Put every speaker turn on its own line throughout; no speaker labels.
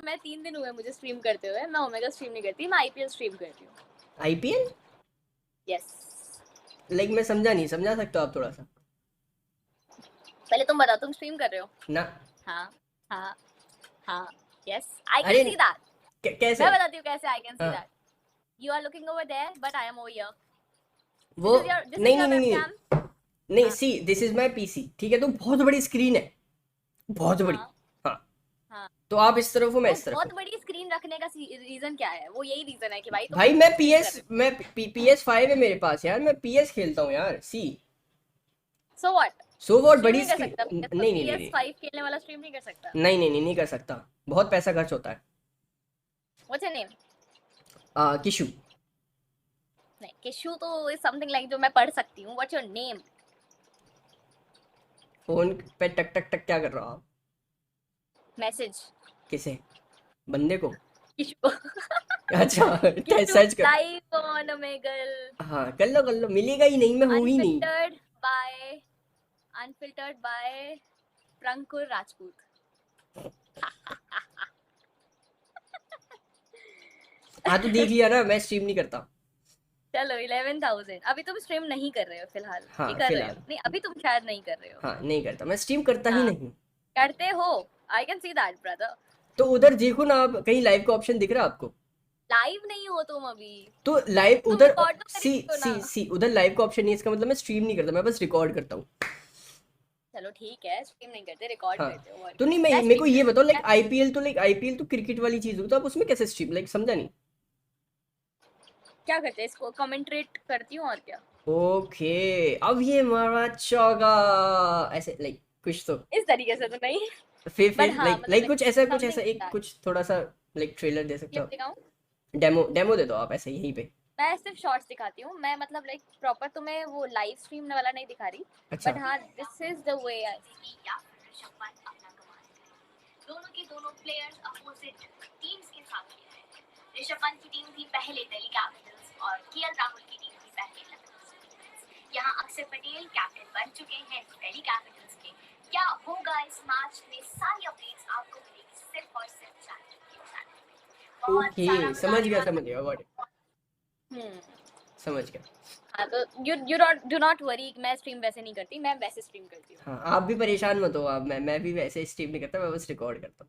मैं 3 दिन हुए मुझे स्ट्रीम करते हुए, मैं ओमेगा स्ट्रीम नहीं करती, मैं आईपीएल स्ट्रीम करती हूँ।
आईपीएल?
यस।
लाइक मैं समझा नहीं, समझा सकते हो आप थोड़ा सा?
पहले तुम बताओ, तुम स्ट्रीम कर रहे हो?
ना।
हाँ हाँ हाँ। यस, आई कैन
अरे
सी दैट।
कैसे?
मैं बताती हूँ कैसे आई कैन सी
हाँ
that. You are looking over there but I am over here.
वो,
दिस इज
नहीं नहीं
योर
नहीं नहीं
वेबकैम।
नहीं,
हाँ
see this is my PC, ठीक है, तो बहुत बड़ी स्क्रीन है, बहुत बड़ी।
हाँ
हाँ,
हाँ।
तो आप इस तरफ हो, मैं
वो
इस तरफ
बहुत
हूँ।
बड़ी स्क्रीन रखने का रीजन क्या है? वो यही रीजन है कि भाई तुम
भाई मैं
स्ट्रीम कर
पीएस,
रहे हो।
मैं PS5 है मेरे पास यार, मैं पीएस खेलता हूँ यार, see.
So what?
So what,
stream
बड़ी
नहीं कर
स्क्रीन,
सकता?
नहीं नहीं नहीं नहीं
PS5 खेलने वाला स्ट्रीम नहीं कर सकता?
नहीं नहीं नहीं नहीं कर सकता, बहुत पैसा खर्च होता है।
What's your name?
किशु।
नहीं, किशु तो इज समथिंग लाइक जो मैं पढ़ सकती हूँ। What's your name?
फोन पे टक टक टक क्या कर रहा हो आप?
मैसेज।
किसे? बंदे को?
किशु।
अच्छा
किशु
सर्च कर।
Live on Omegle.
हाँ कर लो, मिलेगा ही नहीं, मैं हूँ ही नहीं।
Unfiltered by unfiltered by Prankur Rajput.
हाँ तो देख लिया ना, मैं स्ट्रीम नहीं करता।
चलो 11,000। अभी तुम स्ट्रीम नहीं कर रहे हो फिलहाल, कि
हाँ
कर रहे हो?
फिलहाल।
नहीं, अभी तुम शायद नहीं कर रहे हो।
हाँ नहीं करता, मैं स्ट्रीम करता ही
हाँ,
नहीं।
करते हो। आई कैन सी दैट ब्रदर।
तो उधर देखो ना आप, कहीं लाइव का ऑप्शन दिख रहा है आपको?
लाइव नहीं हो तुम अभी।
तो लाइव
तुम
उधर,
रिकॉर्ड तो कर ही
सी
रही हो ना।
सी सी उधर लाइव का ऑप्शन नहीं है, इसका मतलब मैं स्ट्रीम नहीं करता, मैं बस रिकॉर्ड करता हूँ।
चलो ठीक है, स्ट्रीम नहीं करते, रिकॉर्ड
हाँ,
करते हो और
तो
क्या।
नहीं, मैं
मैं
मेरे को
स्ट्रीम
ये
करती
बताओ,
हूँ।
लाइक आईपीएल तो, लाइक आईपीएल तो क्रिकेट वाली चीज होगी, तो आप उसमें कैसे स्ट्रीम, लाइक समझा नहीं।
क्या करते हैं, इसको कमेंट्रेट करती हूँ और क्या।
ओके, अब ये मारा चौका, ऐसे लाइक कुछ तो।
इस तरीके से तो नहीं। बट
फिर
हाँ
लाइक
मतलब
लाइक कुछ ऐसा, कुछ ऐसा
समथिंग
एक
दैट।
कुछ थोड़ा सा, लाइक ट्रेलर दे सकते
क्लिप
हो?
दिखाऊं?
डेमो डेमो दे दो आप ऐसे यहीं पे।
मैं सिर्फ शॉर्ट्स दिखाती हूँ, मैं मतलब लाइक प्रॉपर तुम्हें वो लाइव स्ट्रीम वाला नहीं दिखा रही।
अच्छा।
बट हाँ, दिस इज द वे आई। दोनों के दोनों प्लेयर्स अपोजिट टीम्स के साथ खेल रहे थे। ऋषभ पंत की टीम थी पहले दिल्ली कैपिटल्स और केएल राहुल की टीम थी पहले लखनऊ सुपर जायंट्स। यहाँ अक्षर पटेल कैप्टन बन चुके हैं दिल्ली कैपिटल्स के। क्या होगा इस मैच में, सारी अपडेट्स आपको मिलेगी सिर्फ और सिर्फ चैनल में। बहुत सारा
ओके,
मजा आने
समझ
वाला।
गया व्हाट,
हम्म।
समझ गया।
हाँ तो you don't do not worry, मैं स्ट्रीम वैसे नहीं करती, मैं वैसे स्ट्रीम करती हूँ।
हाँ आप भी परेशान मत हो, आप, मैं भी वैसे स्ट्रीम नहीं करता, मैं बस रिकॉर्ड करता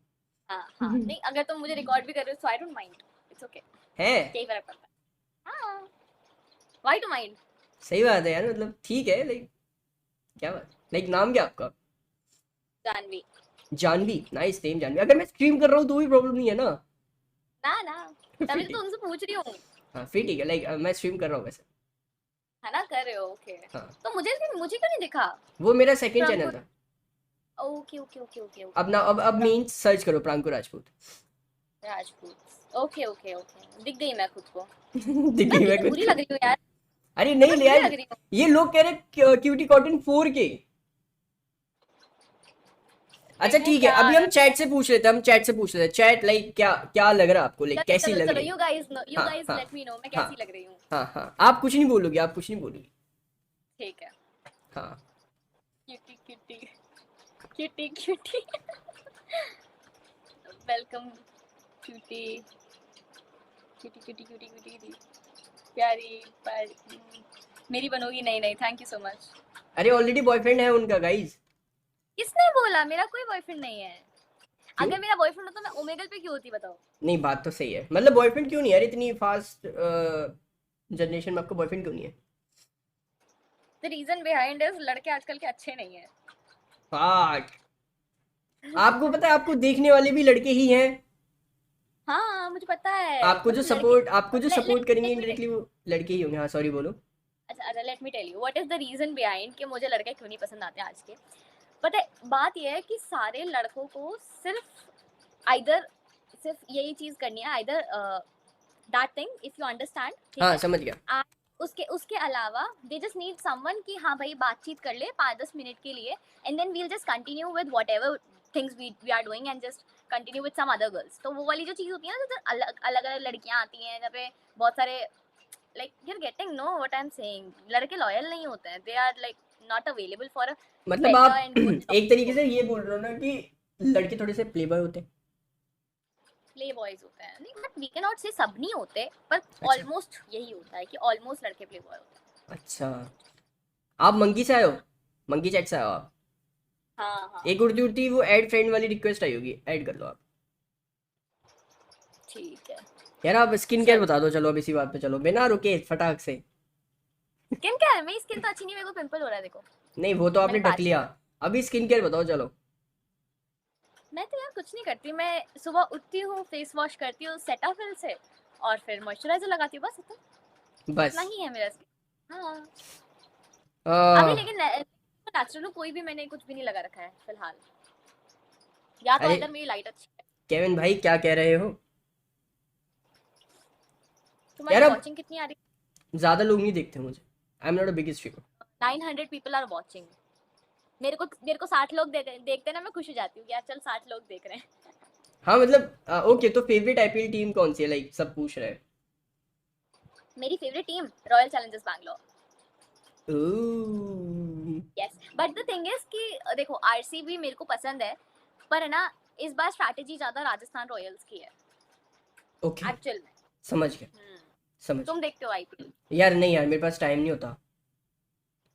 हाँ हाँ,
हूँ।
नहीं अगर तुम मुझे रिकॉर्ड भी कर रहे हो so I don't mind. It's okay.
है,
क्या ही फर्क पड़ता है। हाँ, व्हाई टू माइंड।
सही बात है यार, मतलब ठीक है, लाइक क्या बात, लाइक नाम क्या आपका?
जानवी।
Janvi, nice name Janvi. अगर मैं स्ट्रीम कर रहा हूँ तो भी प्रॉब्लम नहीं है ना?
ना ना,
फिर
तभी तो
ठीक।
तुमसे पूछ रही हूँ।
हाँ फिर ठीक है, लाइक मैं स्ट्रीम कर रहा हूँ वैसे।
है ना, कर रहे हो? ओके।
हाँ,
तो मुझे क्यों नहीं दिखा?
वो मेरा सेकंड चैनल
प्रंकुर।
था।
ओके ओके ओके ओके
अब
ओके
ना,
ओके।
अब मेन सर्च करो Prankur Rajput.
Rajput. Okay okay okay, दिख गई मैं खुद को।
दिख
मैं
गई मैं
कितनी
खुद
बुरी
को।
लग रही हूँ यार।
अरे नहीं
कितना बुरी
यार,
लग रही हूँ।
ये लोग कह रहे क्यूटी कॉटन 4K। अच्छा
देखूं
ठीक है,
क्या?
अभी हम चैट से पूछ लेते हैं, हम चैट से पूछ लेते हैं, चैट लाइक क्या क्या लग रहा है आपको, लाइक
चलो
कैसी
चलो
लग
चलो,
रही?
यू
हाँ
गाइस
हाँ
लेट मी नो मैं
हाँ
कैसी लग रही हूँ।
हाँ हाँ, आप कुछ नहीं बोलोगे, आप कुछ नहीं बोलोगे।
ठीक है।
हाँ।
Cutie cutie cutie cutie. Welcome cutie cutie cutie cutie cutie प्यारी प्यारी। मेरी बनोगी? नहीं नहीं, थैंक यू सो मच।
अरे ऑलरेडी बॉयफ्रेंड है उनका गाइस।
किसने बोला? मेरा कोई बॉयफ्रेंड नहीं है।
क्यों?
अगर मेरा बॉयफ्रेंड होता मैं ओमेगल पे क्यों होती बताओ?
नहीं बात तो सही है, मतलब बॉयफ्रेंड क्यों नहीं है यार, इतनी फास्ट जनरेशन में आपको बॉयफ्रेंड क्यों नहीं है?
द रीजन बिहाइंड इज लड़के आजकल के अच्छे नहीं है।
फाक, आपको पता है आपको देखने वाले भी लड़के ही हैं।
हाँ मुझे पता है, मतलब लड़के।
आपको जो
let
सपोर्ट करेंगे
let me
इनडायरेक्टली वो लड़के ही होंगे। हाँ सॉरी बोलो।
अच्छा अच्छा, let me tell you what is the reason behind कि मुझे लड़के क्यों नहीं पसंद आते आज के। पता है, बात यह है कि सारे लड़कों को सिर्फ आइदर सिर्फ यही चीज करनी है, either that thing if you understand, ठीक
हाँ
है।
समझ गया।
आ, उसके उसके अलावा दे जस्ट नीड समवन कि हाँ भाई बातचीत कर ले 5-10 मिनट के लिए, and then we'll just continue with whatever things we are doing and just continue with some other girls. तो वो वाली जो चीज होती है ना, जो अलग अलग अलग लड़कियां आती हैं जहाँ पे बहुत सारे, like you are getting no what I am saying, लड़के लॉयल नहीं होते हैं, they are like not available for a
मतलब
बेटर
आप
एंड गुड
एक तरीके
टॉपिक।
से ये बोल रहे हो ना कि लड़के थोड़े से प्लेबॉय होते हैं?
प्ले बॉयज होते हैं, नहीं बट वी कैन नॉट से सब नहीं होते, पर
अच्छा
ऑलमोस्ट यही होता है कि ऑलमोस्ट लड़के प्ले बॉय होते हैं।
अच्छा, आप मंकी से आए हो, मंकी चैट से आए हो आप?
हाँ हाँ
एक उड़ती उड़ती वो ऐड फ्रेंड वाली रिक्वेस्ट आई होगी, ऐड कर लो आप।
ठीक है।
यार आप स्किन केयर
चल
बता दो, चलो अब इसी बात पे चलो, बिना रुके फटाक से।
स्किन क्या है, मेरी स्किन तो अच्छी नहीं, मेरे को पिंपल हो रहा है देखो,
नहीं वो तो आपने
मैंने
ढक
पैच
लिया,
किया।
अभी स्किन केयर बताओ चलो।
मैं तो यार कुछ नहीं करती, मैं सुबह उठती हूँ, फेस वॉश करती हूँ सेटाफिल से, और फिर मॉइस्चराइजर लगाती हूँ, बस इतना
बस
ही है मेरा स्किन। हाँ अभी
आ,
लेकिन नेचुरल कोई भी मैंने कुछ भी नहीं लगा रखा है फिलहाल, या तो
अरे
अगर मेरी लाइट अच्छी है।
केविन भाई क्या कह रहे हो? यार
तुम्हारी
अब
वॉचिंग कितनी आ रही
ज्यादा लोग नहीं देखते मुझे, आई am not a biggest fever.
है? 900 पीपल आर वॉचिंग। मेरे को 60 लोग देखते ना, मैं खुश हो जाती हूँ कि यार चल 60 लोग देख रहे हैं।
हाँ मतलब ओके, तो फेवरेट आईपीएल टीम कौन सी है, लाइक सब पूछ रहे हैं।
मेरी favourite team royal Challengers Bangalore.
Oh,
yes but the thing is कि देखो आरसीबी मेरे को पसंद है, पर है ना, इस बार स्ट्रैटेजी ज्यादा राजस्थान रॉयल्स की है
ओके
एक्चुअल में।
समझ गया, समझ
तुम देखते हो आईपीएल?
गया। यार नहीं यार, मेरे पास टाइम नहीं होता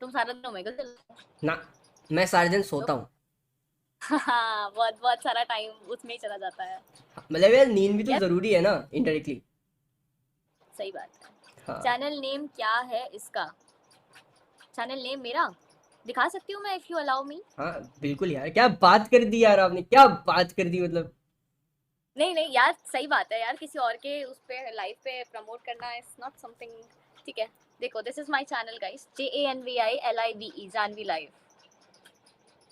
तुम सारा दिन ओमेगल चलते
ना, मैं सारे दिन
हो?
सोता हूँ।
हाँ बहुत बहुत सारा टाइम उसमें ही चला जाता है।
मतलब यार नींद भी तो
यार
जरूरी है ना, इनडायरेक्टली।
सही बात है।
हाँ
चैनल नेम क्या है इसका? चैनल नेम मेरा दिखा सकती हूँ मैं, इफ यू अलाउ मी।
हाँ बिल्कुल यार, क्या बात कर दी यार आपने, क्या बात कर दी मतलब।
नहीं नहीं यार सही बात है यार, किसी और के उस पे लाइव पे प्रमोट करना इज नॉट समथिंग। ठीक है, देखो this is my channel guys, JANVILIVE Janvi live.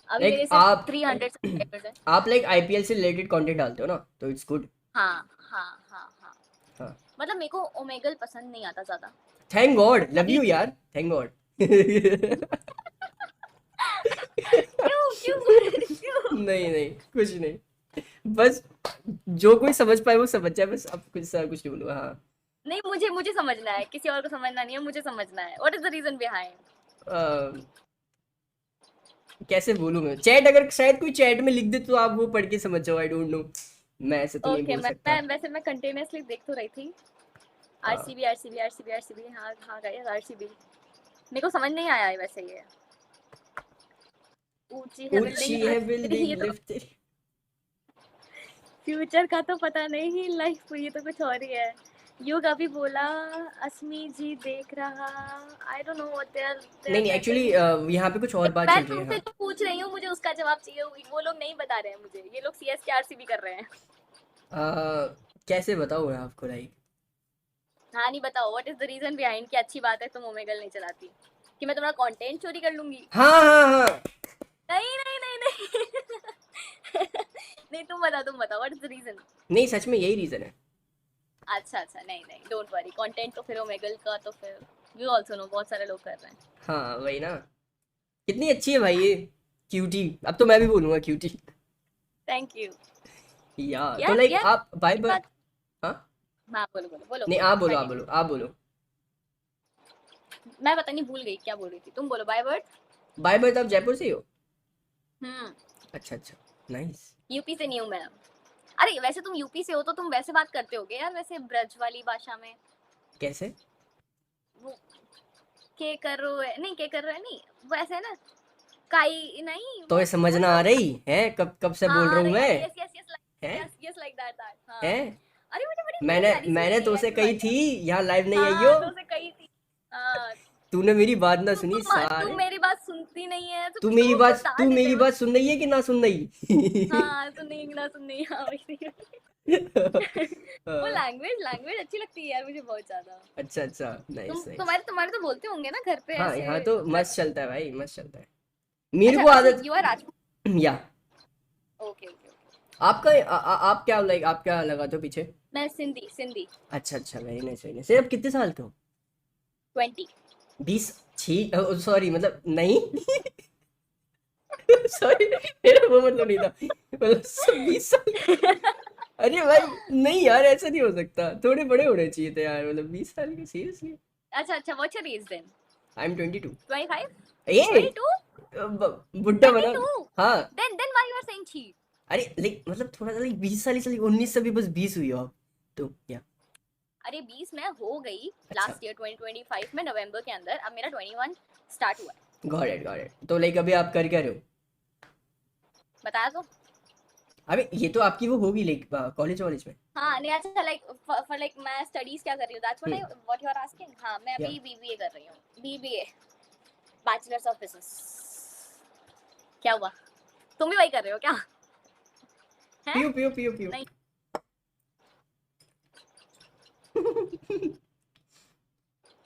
अभी
लाइक
मेरे सिर्फ
आप
300 सब्सक्राइबर्स हैं।
आप लाइक आईपीएल से रिलेटेड कंटेंट डालते हो ना, तो इट्स गुड।
हाँ हाँ हाँ हाँ।
हाँ,
मतलब मेरे को ओमेगल पसंद नहीं आता ज्यादा।
थैंक गॉड, लव
अभी
यू यार, थैंक गॉड।
क्यों क्यों क्यों?
नहीं नहीं कुछ नहीं, बस जो कोई समझ पाए वो समझ जाए, बस अब कुछ कुछ नहीं बोलूँगा। हाँ
नहीं मुझे मुझे समझना है, किसी और को समझना नहीं है, मुझे समझना है what is the reason behind.
अ, कैसे बोलूँ मैं, चैट अगर शायद कोई चैट में लिख दे तो आप वो पढ़ के समझ जाओ, आई डोंट नो, मैं ऐसे तो नहीं
ओके
बोल सकता।
मैं वैसे मैं कंटिन्यूअसली देख तो रही थी।
हाँ,
आरसीबी आरसीबी आरसीबी आरसीबी, हाँ हाँ गाइस आरसीबी। मेरे को समझ नहीं आया है वैसे ये। ऊंची है
ऊंची
बिल्डिंग
है
लिफ्ट तेरी,
बिल्डिंग
ये तो
लिफ्ट।
फ्यूचर का तो पता नहीं, लाइफ ये तो कुछ और ही है। युग अभी बोला अस्मी जी देख रहा, I don't know what they
नहीं
आर
नहीं एक्चुअली
टाइपिंग।
यहाँ पे कुछ और बात
मैं
चल रही है।
तुमसे
हाँ
जो पूछ रही हूँ मुझे उसका जवाब चाहिए, वो लोग नहीं बता रहे हैं मुझे, ये लोग CSK RCB कर रहे हैं।
कैसे बताऊँ मैं आपको, लाइक
हाँ नहीं बताओ, what is the reason behind कि अच्छी बात है तुम ओमेगल नहीं चलाती, कि मैं तुम्हारा कंटेंट चोरी कर लूंगी?
हाँ हाँ हाँ।
नहीं नहीं नहीं नहीं। नहीं तुम बताओ व्हाट इज द रीजन।
नहीं सच में यही रीजन है।
अच्छा अच्छा, नहीं नहीं डोंट वरी, कंटेंट तो फिर ओमेगल का तो फिर यू आल्सो नो बहुत सारे लोग कर रहे हैं।
हाँ वही ना, कितनी अच्छी है भाई ये, क्यूटी, अब तो मैं भी बोलूंगा क्यूटी।
Thank you.
या तो
यार
लाइक
यार
आप बाय
एक
बाय।
बात।
हाँ
हाँ बोलो बोलो बोलो
नहीं,
बोलो
आप बोलो आप
कंटिन्यू।
बोलो आप बोलो।
मैं पता नहीं भूल गई क्या बोल रही थी, तुम बोलो बाय वर्ड।
बाय बाय, तो आप जयपुर से ही हो?
हम्म।
अच्छा अच्छा, नाइस।
यूपी से नहीं हूँ मैं। अरे वैसे तुम यूपी से हो तो तुम वैसे बात करते होगे यार, वैसे ब्रज वाली भाषा में।
कैसे?
वो के कर रहे है नहीं, के कर रहे है नहीं, वो ऐसे है ना, काई नहीं
तो ये
वो
समझना
जो।
आ रही है, कब कब से
हाँ
बोल रहा
आ
हूँ
रही
मैं।
यस यस यस
है
yes yes like that that हाँ।
है
अरे मुझे बड़ी बड़ी
मैंने
प्यारी सी
मैंने
लगती
तो
है
उसे
ऐसी
कही थी,
भाषा।
यहाँ लाइव नहीं आई हो।
हाँ तो उसे कही थी। हाँ।
तूने मेरी बात ना सुनी
तुम
सारे।
मेरी बात सुनती नहीं है तो क्यों बता
तू
देते
मेरी
हो?
बात सुन रही है कि ना सुन रही?
हाँ सुननी ना सुननी, हाँ वही। वो
हाँ,
लैंग्वेज लैंग्वेज अच्छी लगती है यार मुझे बहुत ज्यादा।
अच्छा अच्छा, नाइस नाइस।
तुम्हारे तुम्हारे तो बोलते होंगे ना घर पे
हाँ
ऐसे
यहाँ तो
ब्र...
मस्त चलता है भाई, मस्त चलता है, मेरे
अच्छा
को
अच्छा
आदत।
You are Rajput.
Yeah
okay okay okay.
आपका आप क्या लाइक, आप क्या लगाते हो पीछे?
मैं सिंधी सिंधी।
अच्छा अच्छा, वेरी नाइस वेरी नाइस। सिर्फ कितने साल के हो?
20।
20? छी सॉरी, मतलब नहीं। सॉरी, मेरा वो मतलब नहीं था, मतलब 20 साल। अरे भाई नहीं यार, ऐसा नहीं हो सकता, थोड़े बड़े होने चाहिए थे यार, मतलब 20 साल के, सीरियसली।
अच्छा अच्छा what's your age then?
I am 22।
25?
ये
22?
बुड्ढा बना।
22?
हाँ
Then why you are saying cheap?
अरे लाइक मतलब थोड़ा सा लाइक 20 साल से 19 से भी बस 20 हुई हो आप तो या
अरे 20 मैं हो गई
अच्छा
लास्ट ईयर 2025 में नवंबर के अंदर, अब मेरा 21 स्टार्ट हुआ है।
गॉट इट तो लाइक अभी आप कर क्या रहे हो
बताया तो।
अबे ये तो आपकी वो होगी लाइक कॉलेज वॉलेज में
हाँ नहीं अच्छा, लाइक फॉर लाइक मैं स्टडीज क्या कर रही हूँ, that's
hmm
what you are asking. हाँ मैं
या
अभी बीबीए कर रही हूँ, बीबीए, बैचलर्स ऑफ बिजनेस। क्या हुआ, तुम भी वही कर रहे हो क्या? हैं?
पियो पियो पियो पियो
नहीं।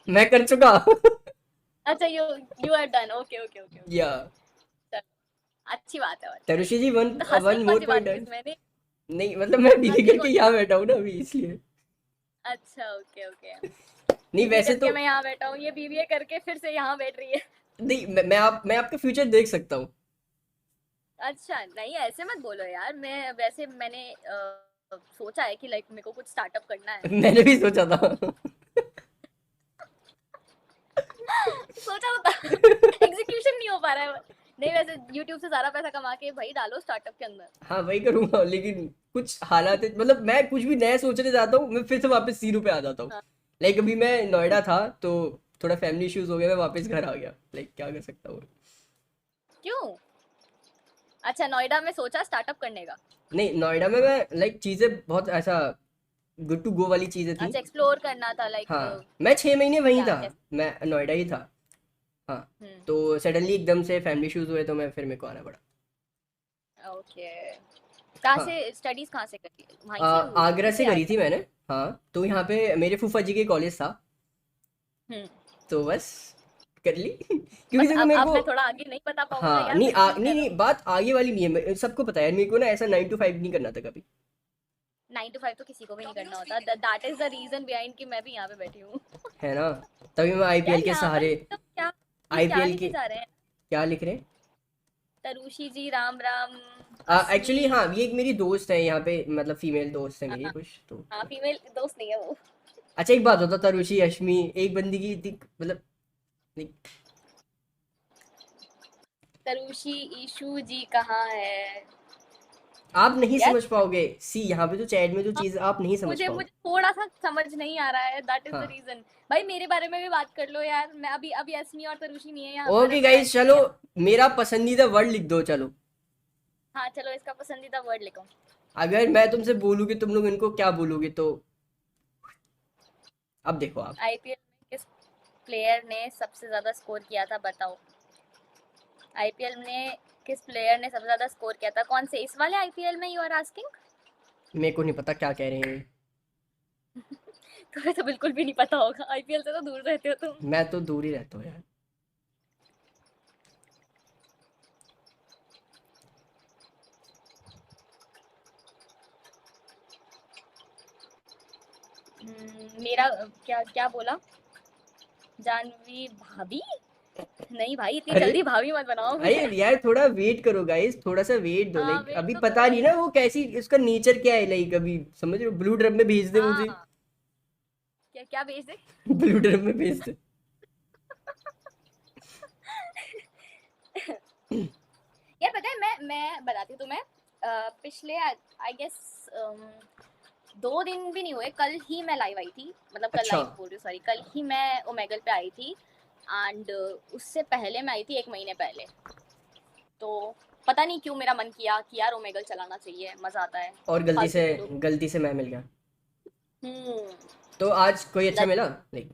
मैं कर चुका
अच्छा you you are done, okay okay okay okay.
Yeah
अच्छी बात है। और
तरुषि जी वन
तो हंसने
वन
की कौन
मोर
सी बात
पॉइंट
हुई इसमें? नहीं,
नहीं मतलब मैं बीबी
हंसने की
करके
कौन सी
यहाँ
बात?
बैठा हूँ ना अभी इसलिए
अच्छा ओके ओके।
नहीं
बीबीए
वैसे
करके
तो
मैं यहाँ बैठा हूँ, ये बीबीए करके फिर से यहाँ बैठ रही है।
नहीं मैं आपका फ्यूचर देख सकता हूँ
अच्छा नहीं ऐसे मत बोलो यार, मैं वैसे मैंने सोचा है कि लाइक मेरे को कुछ स्टार्टअप करना है।
मैंने भी सोचा था
सोचा तो था, एग्जीक्यूशन नहीं हो पा रहा है। नहीं वैसे यूट्यूब से सारा पैसा कमा के भाई डालो स्टार्टअप के अंदर।
हाँ वही करूंगा लेकिन कुछ हालात मतलब मैं कुछ भी नया सोचने जाता हूँ मैं फिर से वापस जीरो पे आ जाता हूँ
हाँ।
लाइक अभी मैं नोएडा था तो थोड़ा फैमिली इश्यूज हो गया मैं वापस घर आ गया लाइक क्या कर सकता हूँ
क्यों? अच्छा नोएडा में सोचा स्टार्टअप करने का।
नहीं नोएडा में मैं लाइक चीजें बहुत ऐसा गुड टू गो वाली चीजें थी
अच्छा एक्सप्लोर करना था लाइक
हाँ मैं 6 महीने वहीं
क्या
था
कैसे।
मैं नोएडा ही था हाँ
हम्म।
तो सडनली एकदम से फैमिली इश्यूज हुए तो मैं फिर मेरे को आना पड़ा
ओके, कहाँ
हाँ
से स्टडीज कहाँ से करी, वहीं से हुई
आगरा
कि
से
बिहार
करी
से?
थी मैंने हाँ तो यहाँ पे मेरे फूफा जी के कॉलेज था
हम्म।
तो बस कर ली क्योंकि
बट
देखो मेरे
अब
को
मैं थोड़ा आगे नहीं बता पाऊंगा
हाँ
यार,
नहीं
कंटिन्यू
नहीं
करो।
नहीं बात आगे वाली नहीं है सबको पता है मेरे को ना ऐसा 9 to 5 नहीं करना था कभी
9 to 5 तो किसी को भी नहीं करना होता, that is the reason behind कि मैं भी यहाँ पे बैठी हूँ।
है ना तभी मैं
यार
आईपीएल के
यहाँ पर
सहारे
तो क्या, ये क्या
आईपीएल
लिखे
के
जा रहे हैं?
क्या लिख रहे
तरुषी जी राम राम,
हैं
अस्मी।
एक्चुअली हाँ ये एक मेरी दोस्त है यहाँ पे मतलब फीमेल दोस्त है मेरी
हाँ
कुछ तो
हाँ, फीमेल दोस्त नहीं है वो।
अच्छा एक बात होता तरुषि अश्मी एक बंदी की थी मतलब नहीं,
तरुषी ईशू जी कहाँ है?
आप नहीं
यार
समझ पाओगे सी यहाँ पे तो चैट में जो
हाँ,
चीज आप नहीं समझ
मुझे
पाओगे
मुझे थोड़ा सा समझ नहीं आ रहा है, दैट इज द
हाँ
रीजन। भाई मेरे बारे में भी बात कर लो यार, मैं अभी अभी अस्मी और तरुषी नहीं है यहाँ पर,
ओके
अभी
गाइस
गायत्री
चलो
है।
मेरा पसंदीदा वर्ड लिख दो चलो
हाँ चलो इसका पसंदीदा वर्ड लिखो।
अगर मैं तुमसे बोलूंगी तुम लोग इनको क्या बोलोगे तो अब देखो आप
आईपीएल में किस प्लेयर ने सबसे ज्यादा स्कोर किया था बताओ? आईपीएल में किस प्लेयर ने सबसे ज्यादा स्कोर किया था, कौन से, इस वाले आईपीएल में यू आर आस्किंग?
मेरे को नहीं पता क्या कह रहे हैं
तुम्हें तो बिल्कुल भी नहीं पता होगा, आईपीएल से तो दूर रहते हो तुम।
मैं तो दूर ही रहता हूँ यार
मेरा क्या क्या बोला, जानवी भाभी? नहीं भाई इतनी
अरे
जल्दी भाभी मत बनाओ मुझे।
अरे यार थोड़ा वेट करो गाइस थोड़ा सा वेट दो
हाँ
लाइक
वेट
अभी
तो
पता
करो
नहीं
ही।
ना वो कैसी उसका नेचर क्या है लाइक अभी समझ रहे हो ब्लू ड्रम में भेज दे मुझे
हाँ क्या क्या भेज दे?
ब्लू ड्रम में भेज दे
यार पता है मैं बताती हूँ तुम्हें, पिछले आई गेस 2 दिन भी नहीं हुए, कल ही मैं लाइव आई थी, मतलब कल
अच्छा
लाइव बोल रही हूँ सॉरी, कल ही मैं ओमेगल पे आई थी। एंड उससे पहले मैं आई थी 1 महीने पहले। तो पता नहीं क्यों मेरा मन किया कि यार ओमेगल चलाना चाहिए, मजा आता है।
और
फालतू के लोग।
गलती से मैं मिल गया
हम्म।
तो आज कोई अच्छा मिला लाइक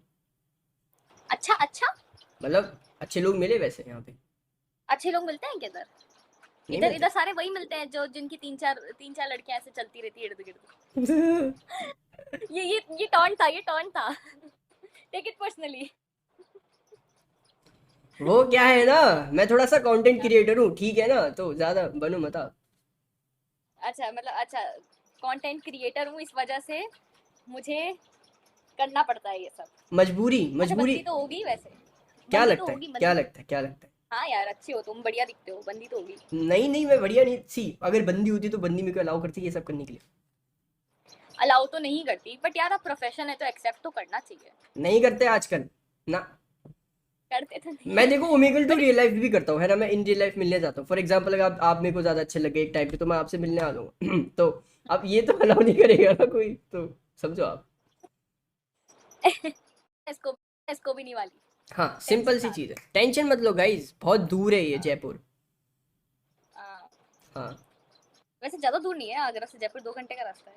अच्छा अच्छा।
मतलब अच्छे लोग मिले वैसे यहाँ पे
अच्छे लोग मिलते हैं क्या इधर?
नहीं
इधर
मिलते
इधर सारे वही मिलते हैं जो जिनकी तीन चार लड़कियां ऐसे चलती रहती है इर्द गिर्द। ये टॉन्ट था, ये टॉन्ट था। Take it personally.
वो क्या है ना मैं थोड़ा सा कंटेंट क्रिएटर हूँ ठीक है ना तो ज्यादा बनो मत आप
अच्छा मतलब अच्छा, कंटेंट क्रिएटर हूँ इस वजह से मुझे करना पड़ता है ये सब।
मजबूरी
अच्छा
मजबूरी
बंदी तो होगी वैसे,
क्या
बंदी तो
लगता है
होगी
क्या
बंदी।
लगता है क्या लगता है
हाँ यार अच्छी हो तुम, बढ़िया दिखते हो, बंदी तो होगी।
नहीं नहीं मैं बढ़िया नहीं सी अगर बंदी होती तो बंदी मेरे को अलाउ करती ये सब करने के लिए
अलाउ तो नहीं करती, बट यार अब प्रोफेशन है तो एक्सेप्ट तो करना चाहिए।
नहीं करते आजकल ना
करते तो नहीं
मैं
है।
देखो ओमेगल टू रियल लाइफ भी करता हूँ है ना, मैं इन रियल लाइफ मिलने जाता हूँ। फॉर एग्जाम्पल अगर आप मेरे को ज्यादा अच्छे लगे एक टाइम पे तो मैं आपसे मिलने आ जाऊंगा तो अब ये तो अलाउ नहीं करेगा ना कोई, तो समझो आप।
इसको इसको भी नहीं वाली।
हाँ
टेंशन
सिंपल सी
ना
चीज है, टेंशन मत लो गाइस, बहुत दूर है ये जयपुर।
हाँ,
हाँ
वैसे ज्यादा दूर नहीं है, आगरा से जयपुर 2 घंटे का रास्ता है।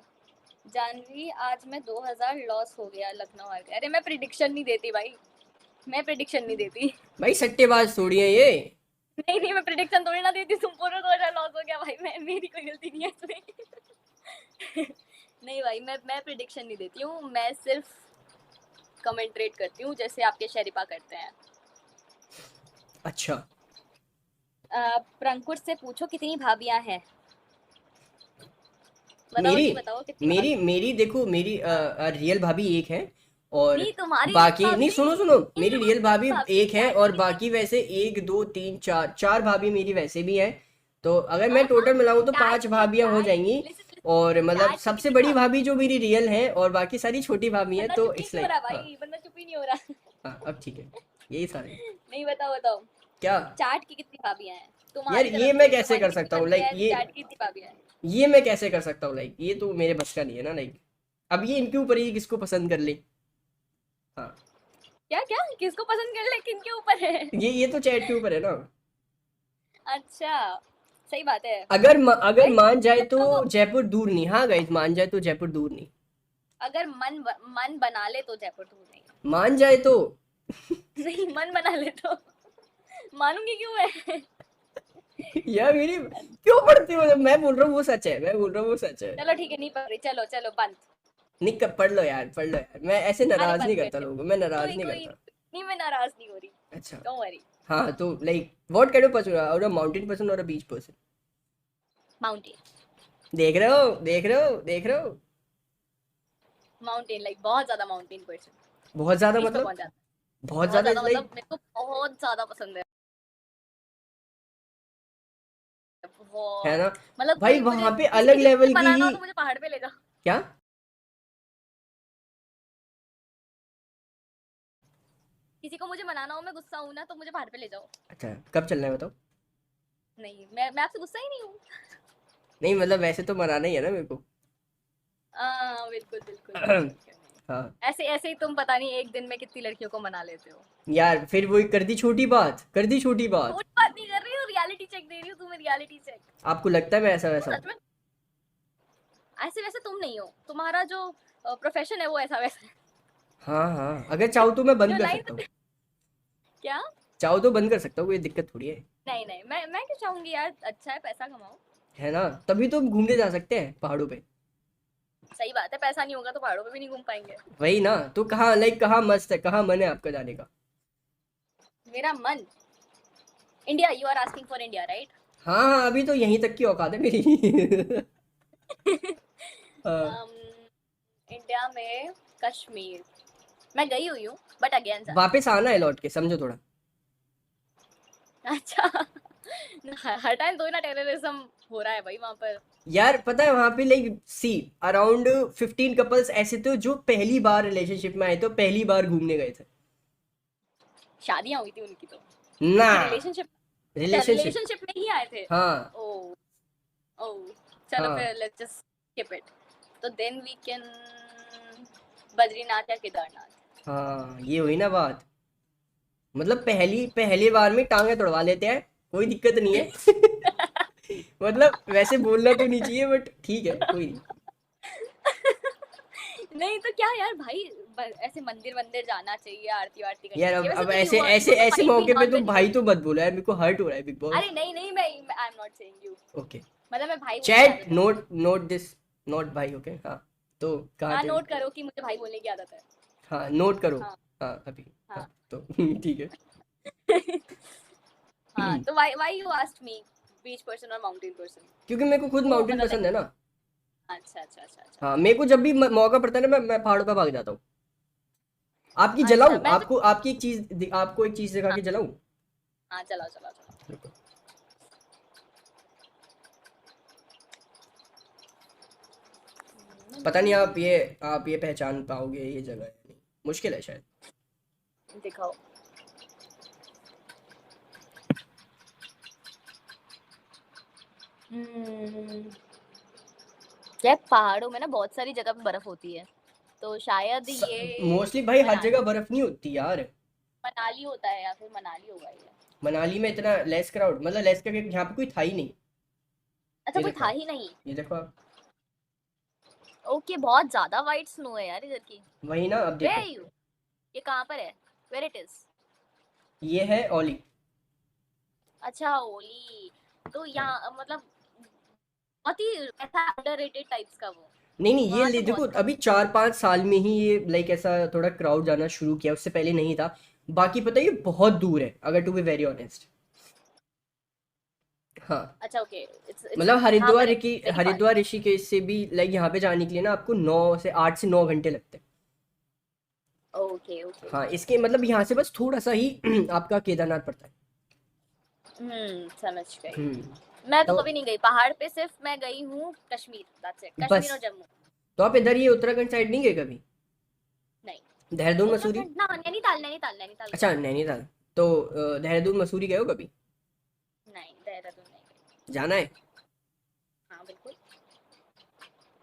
जानवी आज मैं 2000 लॉस हो गया लखनऊ आ गया। अरे मैं प्रिडिक्शन नहीं देती भाई, मैं प्रिडिक्शन नहीं देती।
भाई सट्टेबाज थोड़ी है ये।
नहीं नहीं, मैं प्रिडिक्शन थोड़ी ना देती, तुम बोलो 2000 लॉस हो गया भाई, मैं मेरी कोई गलती नहीं है इसमें। नहीं भाई, मैं प्रिडिक्शन नहीं देती हूँ, मैं सिर्फ कमेंट्रेट करती हूँ जैसे आपके शरीफा करते हैं।
अच्छा
प्रंकुर से पूछो कितनी भाभियां हैं। बताओ
मेरी
जी, बताओ कितनी
मेरी
भाभी।
मेरी देखो मेरी
हाँ,
रियल भाभी एक है, और
नहीं तुम्हारी रियल
बाकी
भाभी
नहीं,
नहीं,
सुनो सुनो,
इन
मेरी
लोगों
रियल भाभी
की भाभी,
एक है
डैड
और
की नहीं है।
बाकी वैसे एक दो तीन चार चार भाभी मेरी वैसे भी है। तो अगर मैं
हाँ हाँ,
टोटल मिलाऊं तो
डैड
पांच
की
भाभियां हो
डैड
जाएंगी।
लिसन लिसन,
और मतलब
डैड की
सबसे
कितनी
बड़ी
भाभी।
भाभी जो मेरी रियल है और बाकी सारी छोटी भाभी हैं,
बंदा
तो
चुप ही
इट्स
नहीं हो रहा
लाइक हाँ।
भाई, बंदा चुप ही नहीं हो रहा।
हाँ अब ठीक है, यही सारे।
नहीं, बताओ बताओ,
क्या
चाट की कितनी भाभियां हैं
यार,
तुम्हारी
ये
तरफ
मैं
से,
कैसे
तुम्हारी
कर
जितनी
सकता हूँ
बनती
लाइक
है, ऐसे चाट की कितनी भाभियां हैं।
ये मैं कैसे कर सकता हूँ लाइक, ये तो मेरे बस का नहीं है ना लाइक। अब ये इनके ऊपर ही किसको पसंद कर ले। हाँ
क्या क्या, किसको पसंद कर ले, किन के ऊपर है।
ये तो चैट के ऊपर है ना।
अच्छा, सही बात है।
अगर
गाइस,
मान जाए तो
वो
जयपुर दूर नहीं, हाँ गाइस मान जाए तो जयपुर दूर नहीं।
अगर मन बना ले तो जयपुर दूर नहीं।
मान जाए तो
नहीं, मन बना ले तो मानूंगी क्यों है।
यार मेरी क्यों पढ़ती हो, मैं बोल रहा हूँ वो सच है, मैं बोल रहा हूँ वो सच है।
चलो ठीक है, नहीं पढ़ रही, चलो चलो बंद।
निक पढ़ लो यार, पढ़ लो यार, मैं ऐसे
अरे
नाराज नहीं
बंद
करता
करते,
लोगों को, मैं नाराज
कोई
नहीं
कोई
करता।
नहीं, मैं नाराज नहीं हो रही,
अच्छा
डोंट वरी।
हाँ तो like what kind of person, और अ माउंटेन पर्सन और अ बीच पर्सन।
माउंटेन,
देख रहे हो देख रहे हो देख रहे हो।
माउंटेन लाइक बहुत ज्यादा माउंटेन पर्सन।
बहुत ज्यादा
बीच पे
मतलब,
कौन जाता
बहुत
है, बहुत
ज्यादा
ज्यादा
इज लाइक।
मतलब मेरे को बहुत ज्यादा पसंद है।
है
बहुत,
ना
मतलब
भाई,
कोई मुझे
वहां पे
किसी
अलग
किसी को
लेवल की
मनाना
ही।
हो तो मुझे पहाड़ पे ले जाओ।
क्या?
किसी को मुझे मनाना हो, मैं गुस्सा हूं ना, तो मुझे पहाड़ पे ले जाओ।
अच्छा कब चलना है बताओ।
नहीं, मैं आपसे गुस्सा ही नहीं हूँ।
नहीं मतलब वैसे तो मनाना ही है ना मेरे को।
बिल्कुल बिल्कुल बिल्कुल, क्यों नहीं।
हाँ
ऐसे ऐसे ही तुम पता नहीं एक दिन में कितनी लड़कियों को मना लेते हो।
यार, फिर वही कर दी छोटी बात, कर दी छोटी बात।
छोटी बात नहीं कर रही हूँ, रियलिटी चेक दे रही हूँ तुम्हें, रियलिटी चेक।
आपको लगता है मैं ऐसा
तुम
वैसा हूँ?
सच में ऐसे वैसे तुम नहीं हो, तुम्हारा जो प्रोफेशन है वो ऐसा वैसा है।
हाँ हाँ, अगर चाहो तो मैं
जो
बंद कर
लाइन
सकता हूँ।
क्या।
चाहो तो बंद कर सकता हूँ, कोई दिक्कत थोड़ी है।
नहीं नहीं, मैं क्यों चाहूंगी यार, अच्छा है पैसा कमाओ।
है ना, तभी तो हम घूमने जा सकते हैं पहाड़ों पे।
सही बात है, पैसा नहीं होगा तो पहाड़ों पे भी नहीं घूम पाएंगे।
वही ना, तो कहाँ लाइक कहाँ मस्त है, कहाँ मन है आपका जाने का?
मेरा मन, India, you are asking for India right.
हाँ हाँ, अभी तो यहीं तक की औकात है मेरी हाँ,
इंडिया में कश्मीर मैं गई हुई हूँ, बट अगेन जाना।
वापस आना है लौट के, समझो थोड़ा।
अच्छा, हर टाइम तो ना टेररिज्म हो रहा है भाई वहां पर।
यार पता है वहां पे लाइक सी अराउंड 15 कपल्स ऐसे थे जो पहली बार रिलेशनशिप में आए, तो पहली बार घूमने गए थे।
शादियां हुई थी उनकी तो,
ना,
कि रिलेशनशिप। अच्छा,
रिलेशनशिप।
रिलेशनशिप में ही आए थे।
हाँ
ओ ओ, चलो
हाँ
फिर लेट्स जस्ट स्किप इट। तो देन वी कैन बद्रीनाथ या केदारनाथ।
हाँ, ये हुई ना बात। मतलब पहली बार में टांगे तोड़वा लेते हैं, कोई दिक्कत नहीं है मतलब वैसे बोलना तो नहीं चाहिए बट ठीक है, कोई नहीं।
नहीं तो क्या यार भाई, ऐसे मंदिर मंदिर जाना चाहिए, आरती वारती करनी
यार
चाहिए, वैसे
अब
तो
ऐसे
यू
ऐसे
तो
ऐसे
माइट बी
मौके पे
नॉन
तो भाई तो
वेजिटेरियन।
मत बोलो यार, मेरे को हर्ट हो रहा है बिग बॉस।
अरे नहीं नहीं, मैं आई am not saying you,
okay,
मतलब मैं भाई बोलने की
चैट
आदत है मुझे।
नोट नोट दिस, नोट भाई, ओके हाँ। तो कहाँ
हाँ,
थे?
नोट करो कि मुझे भाई बोलने की आदत है।
हाँ नोट करो।
हाँ
हाँ अभी। हाँ
हाँ।
तो ठीक है
हाँ, तो why you asked me beach person और माउंटेन पर्सन।
क्योंकि मेरे को खुद
वो
माउंटेन
मतलब
पसंद है ना।
अच्छा अच्छा अच्छा अच्छा।
हाँ मेरे को जब भी मौका पड़ता है ना, मैं पहाड़ों पे भाग जाता हूँ। आपकी
अच्छा
जलाऊं
मैं तो,
आपको, आपकी एक चीज, आपको एक चीज दिखा
हाँ
के जलाऊं?
हाँ, चलाओ चलाओ चलाओ।
रुको। पता नहीं आप ये पहचान पाओगे ये जगह है नहीं, मुश्किल है शायद।
दिखाओ। हम्म, यार पहाड़ों में ना बहुत सारी जगह पे बर्फ होती है, तो शायद ये
मोस्टली भाई हर जगह
मनाली,
बर्फ नहीं होती यार।
मनाली होता है, या फिर मनाली होगा ये।
मनाली में इतना लेस क्राउड, मतलब लेस करके यहाँ पे कोई था ही नहीं।
अच्छा,
ये
कोई
देखो
था
आप,
ही नहीं।
ये देखो आप।
ओके, बहुत ज्यादा वाइट स्नो है यार इधर की।
वही ना, अब
वेयर
देखो।
Are you? ये कहाँ पर है? Where it is?
ये है ओली।
अच्छा, ओली। तो
हाँ।
यहाँ मतलब बहुत ही ऐसा अंडररेटेड टाइप्स का वो,
नहीं नहीं, ये
वहां
ले
तो
देखो,
बहुत कम।
अभी 4-5 साल में ही ये लाइक ऐसा थोड़ा क्राउड जाना शुरू किया, उससे पहले नहीं था। बाकी पता है ये बहुत दूर है, अगर टू बी वेरी ऑनेस्ट। हाँ।
अच्छा, ओके, इट्स
मतलब
कहाँ पर है? Very far?
हरिद्वार ऋषिकेश से भी लाइक यहाँ पे जाने के लिए ना आपको 8 से 9 घंटे लगते हैं।
ओके ओके
हाँ,
ओके।
इसके मतलब यहाँ से बस थोड़ा सा ही आपका केदारनाथ पड़ता है।
समझ गई।
हम्म।
मैं तो
तो
कभी नहीं गई पहाड़ पे, सिर्फ मैं गई हूँ कश्मीर, दैट्स इट, कश्मीर
बस,
और जम्मू।
तो आप इधर ये उत्तराखंड साइड नहीं गए कभी?
नहीं।
देहरादून मसूरी?
उत्तराखंड ना, नैनीताल, नैनीताल, नैनीताल गई
अच्छा,
हूँ।
नैनीताल। तो देहरादून मसूरी गए हो कभी?
नहीं, देहरादून नहीं गई।
जाना है।
हाँ बिल्कुल,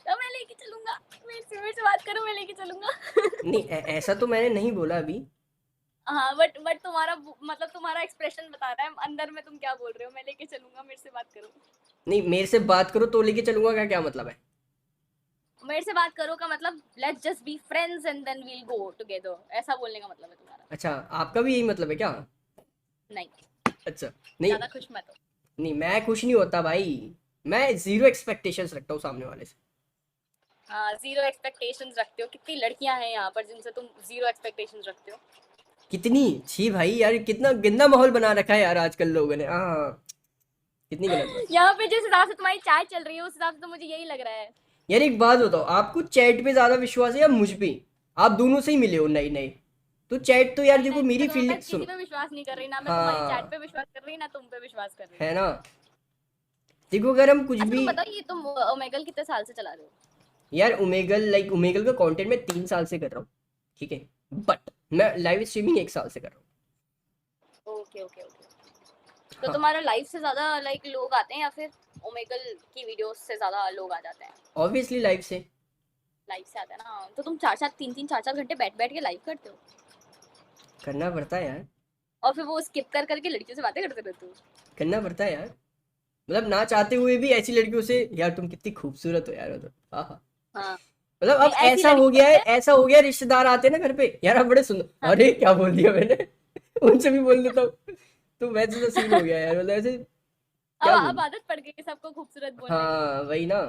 तो मैं लेके चलूंगा। मेरे से बात करो, मैं लेके चलूंगा।
नहीं, ऐसा तो मैंने नहीं बोला अभी।
हाँ, बट तुम्हारा मतलब तुम्हारा एक्सप्रेशन बता रहा है अंदर में तुम क्या बोल रहे हो। मैं लेके चलूंगा, मेरे से बात करो।
नहीं, मेरे से बात करो तो लेके चलूंगा का क्या मतलब है?
मेरे से बात करो का मतलब let's just be friends and then we'll go together, ऐसा बोलने का मतलब है तुम्हारा।
अच्छा, आपका भी यही मतलब है क्या?
नहीं,
अच्छा। नहीं
ज्यादा खुश मत हो।
नहीं, मैं खुश नहीं होता भाई। मैं जीरो एक्सपेक्टेशंस रखता हूँ सामने वाले से।
हाँ, जीरो एक्सपेक्टेशंस रखते हो? कितनी लड़कियां हैं यहाँ पर जिनसे तुम जीरो एक्सपेक्टेशंस रखते हो?
कितनी छी भाई यार, कितना गंदा माहौल बना रखा है यार आजकल लोगों ने। हाँ, कितनी गलत बात।
यहाँ पे जिस हिसाब से तुम्हारी चाय चल रही है उस हिसाब से तो मुझे यही लग रहा है।
यार एक बात बताओ, आपको चैट पे ज्यादा विश्वास है या मुझ पे? आप दोनों से ही मिले हो नए नए, तो चैट तो यार
नहीं
देखो,
नहीं,
मेरी
मैं
फीलिंग
किसी
सुनो।
पे विश्वास नहीं कर रही, ना मैं तुम्हारी चैट
हाँ,
पे विश्वास कर रही, ना तुम पे विश्वास कर रही।
है ना। देखो अगर हम कुछ
अच्छा
भी,
तुम बताओ, ये तुम ओमेगल कितने साल से चला रहे हो?
यार ओमेगल लाइक ओमेगल का कंटेंट मैं 3 साल से कर रहा हूँ, ठीक है। बट मैं लाइव स्ट्रीमिंग 1 साल से कर रहा हूँ।
Okay okay okay. तो
हाँ,
तुम्हारा लाइव से ज्यादा लाइक लोग आते हैं, या फिर ओमेगल की वीडियोस से ज्यादा लोग आ जाते हैं?
ऑब्वियसली लाइव से।
लाइव से आते हैं ना, तो तुम चार चार तीन तीन चार चार घंटे बैठ बैठ के लाइव करते हो,
करना पड़ता है यार।
और फिर वो स्किप कर करके लड़कियों से बातें करते रहते हो?
करना पड़ता है यार। मतलब ना चाहते हुए भी ऐसी लड़कियों से, यार तुम कितनी खूबसूरत हो यार, मतलब हाँ।
हाँ।
मतलब
नहीं,
अब
ऐसी
ऐसा हो
लड़कियों
गया है,
से।
ऐसा हो गया, रिश्तेदार आते हैं ना घर पे, यार आप बड़े सुंदर,
हाँ।
अरे क्या बोल दिया मैंने उनसे भी बोल देता हूँ। तो वैसे तो सीन हो गया यार, मतलब ऐसे क्या
अब
बोलूं।
आदत पड़ गई है सबको खूबसूरत बोलने की।
हाँ वही ना,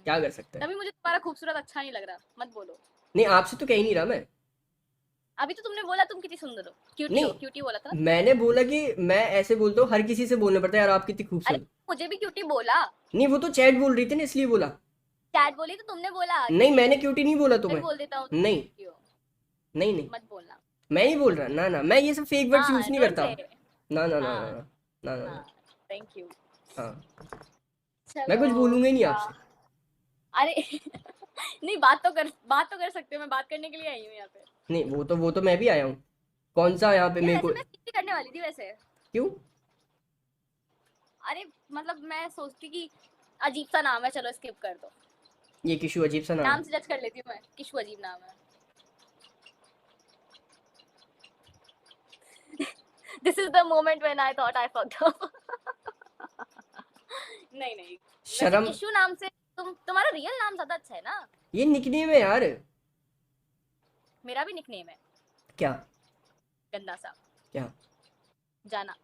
क्या कर सकते हैं।
तभी मुझे तुम्हारा खूबसूरत अच्छा नहीं लग रहा, मत बोलो।
नहीं, आपसे तो कह ही नहीं रहा मैं।
अभी तो तुमने बोला तुम कितनी सुंदर हो, क्यूटी हो,
नहीं,
क्यूटी बोला था ना तुमने।
मैंने बोला कि मैं ऐसे बोलता हूँ, हर किसी से बोलना पड़ता है यार, आप कितनी
अरे,
खूबसूरत।
मुझे भी क्यूटी बोला।
नहीं, वो तो चैट बोल रही थी ना, इसलिए बोला।
चैट बोली तो तुमने बोला
नहीं,
क्यूटी
मैंने
हो।
क्यूटी नहीं बोला
मैं भी
तुम्हें।
बोल देता हूँ तुम
नहीं
क्यूटी हो।
नहीं नहीं,
मत बोलना।
मैं नहीं बोल रहा, ना ना, मैं ये सब फेक वर्ड्स यूज
हाँ,
नहीं
डोंट
करता।
से।
ना ना ना ना
हाँ।
ना ना ना,
हाँ।
ना।
Thank you.
हाँ, मैं
चलो।
कुछ बोलूंगा ही नहीं
हाँ।
आपसे।
अरे नहीं, बात तो कर सकते हो, मैं बात करने के लिए आई हूँ यहाँ पे।
नहीं, वो तो मैं भी आया हूँ। कौन सा यहाँ पे
यार
मेरे
वैसे
को?
मैं स्किप करने वाली थी वैसे।
क्यों?
अरे मतलब मैं सोचती कि अजीब सा नाम है, चलो स्किप कर दो।
ये किशु अजीब सा नाम
नाम
है।
से जज कर लेती हूँ मैं, किशु अजीब नाम है। This is the moment when I thought I fucked up. नहीं नहीं, वैसे
शर्म।
किशु नाम से तुम्हारा रियल नाम ज्यादा अच्छा है ना।
ये निकनेम है यार।
मेरा भी निकनेम है,
क्या?
गंदा सा।
क्या?
जाना।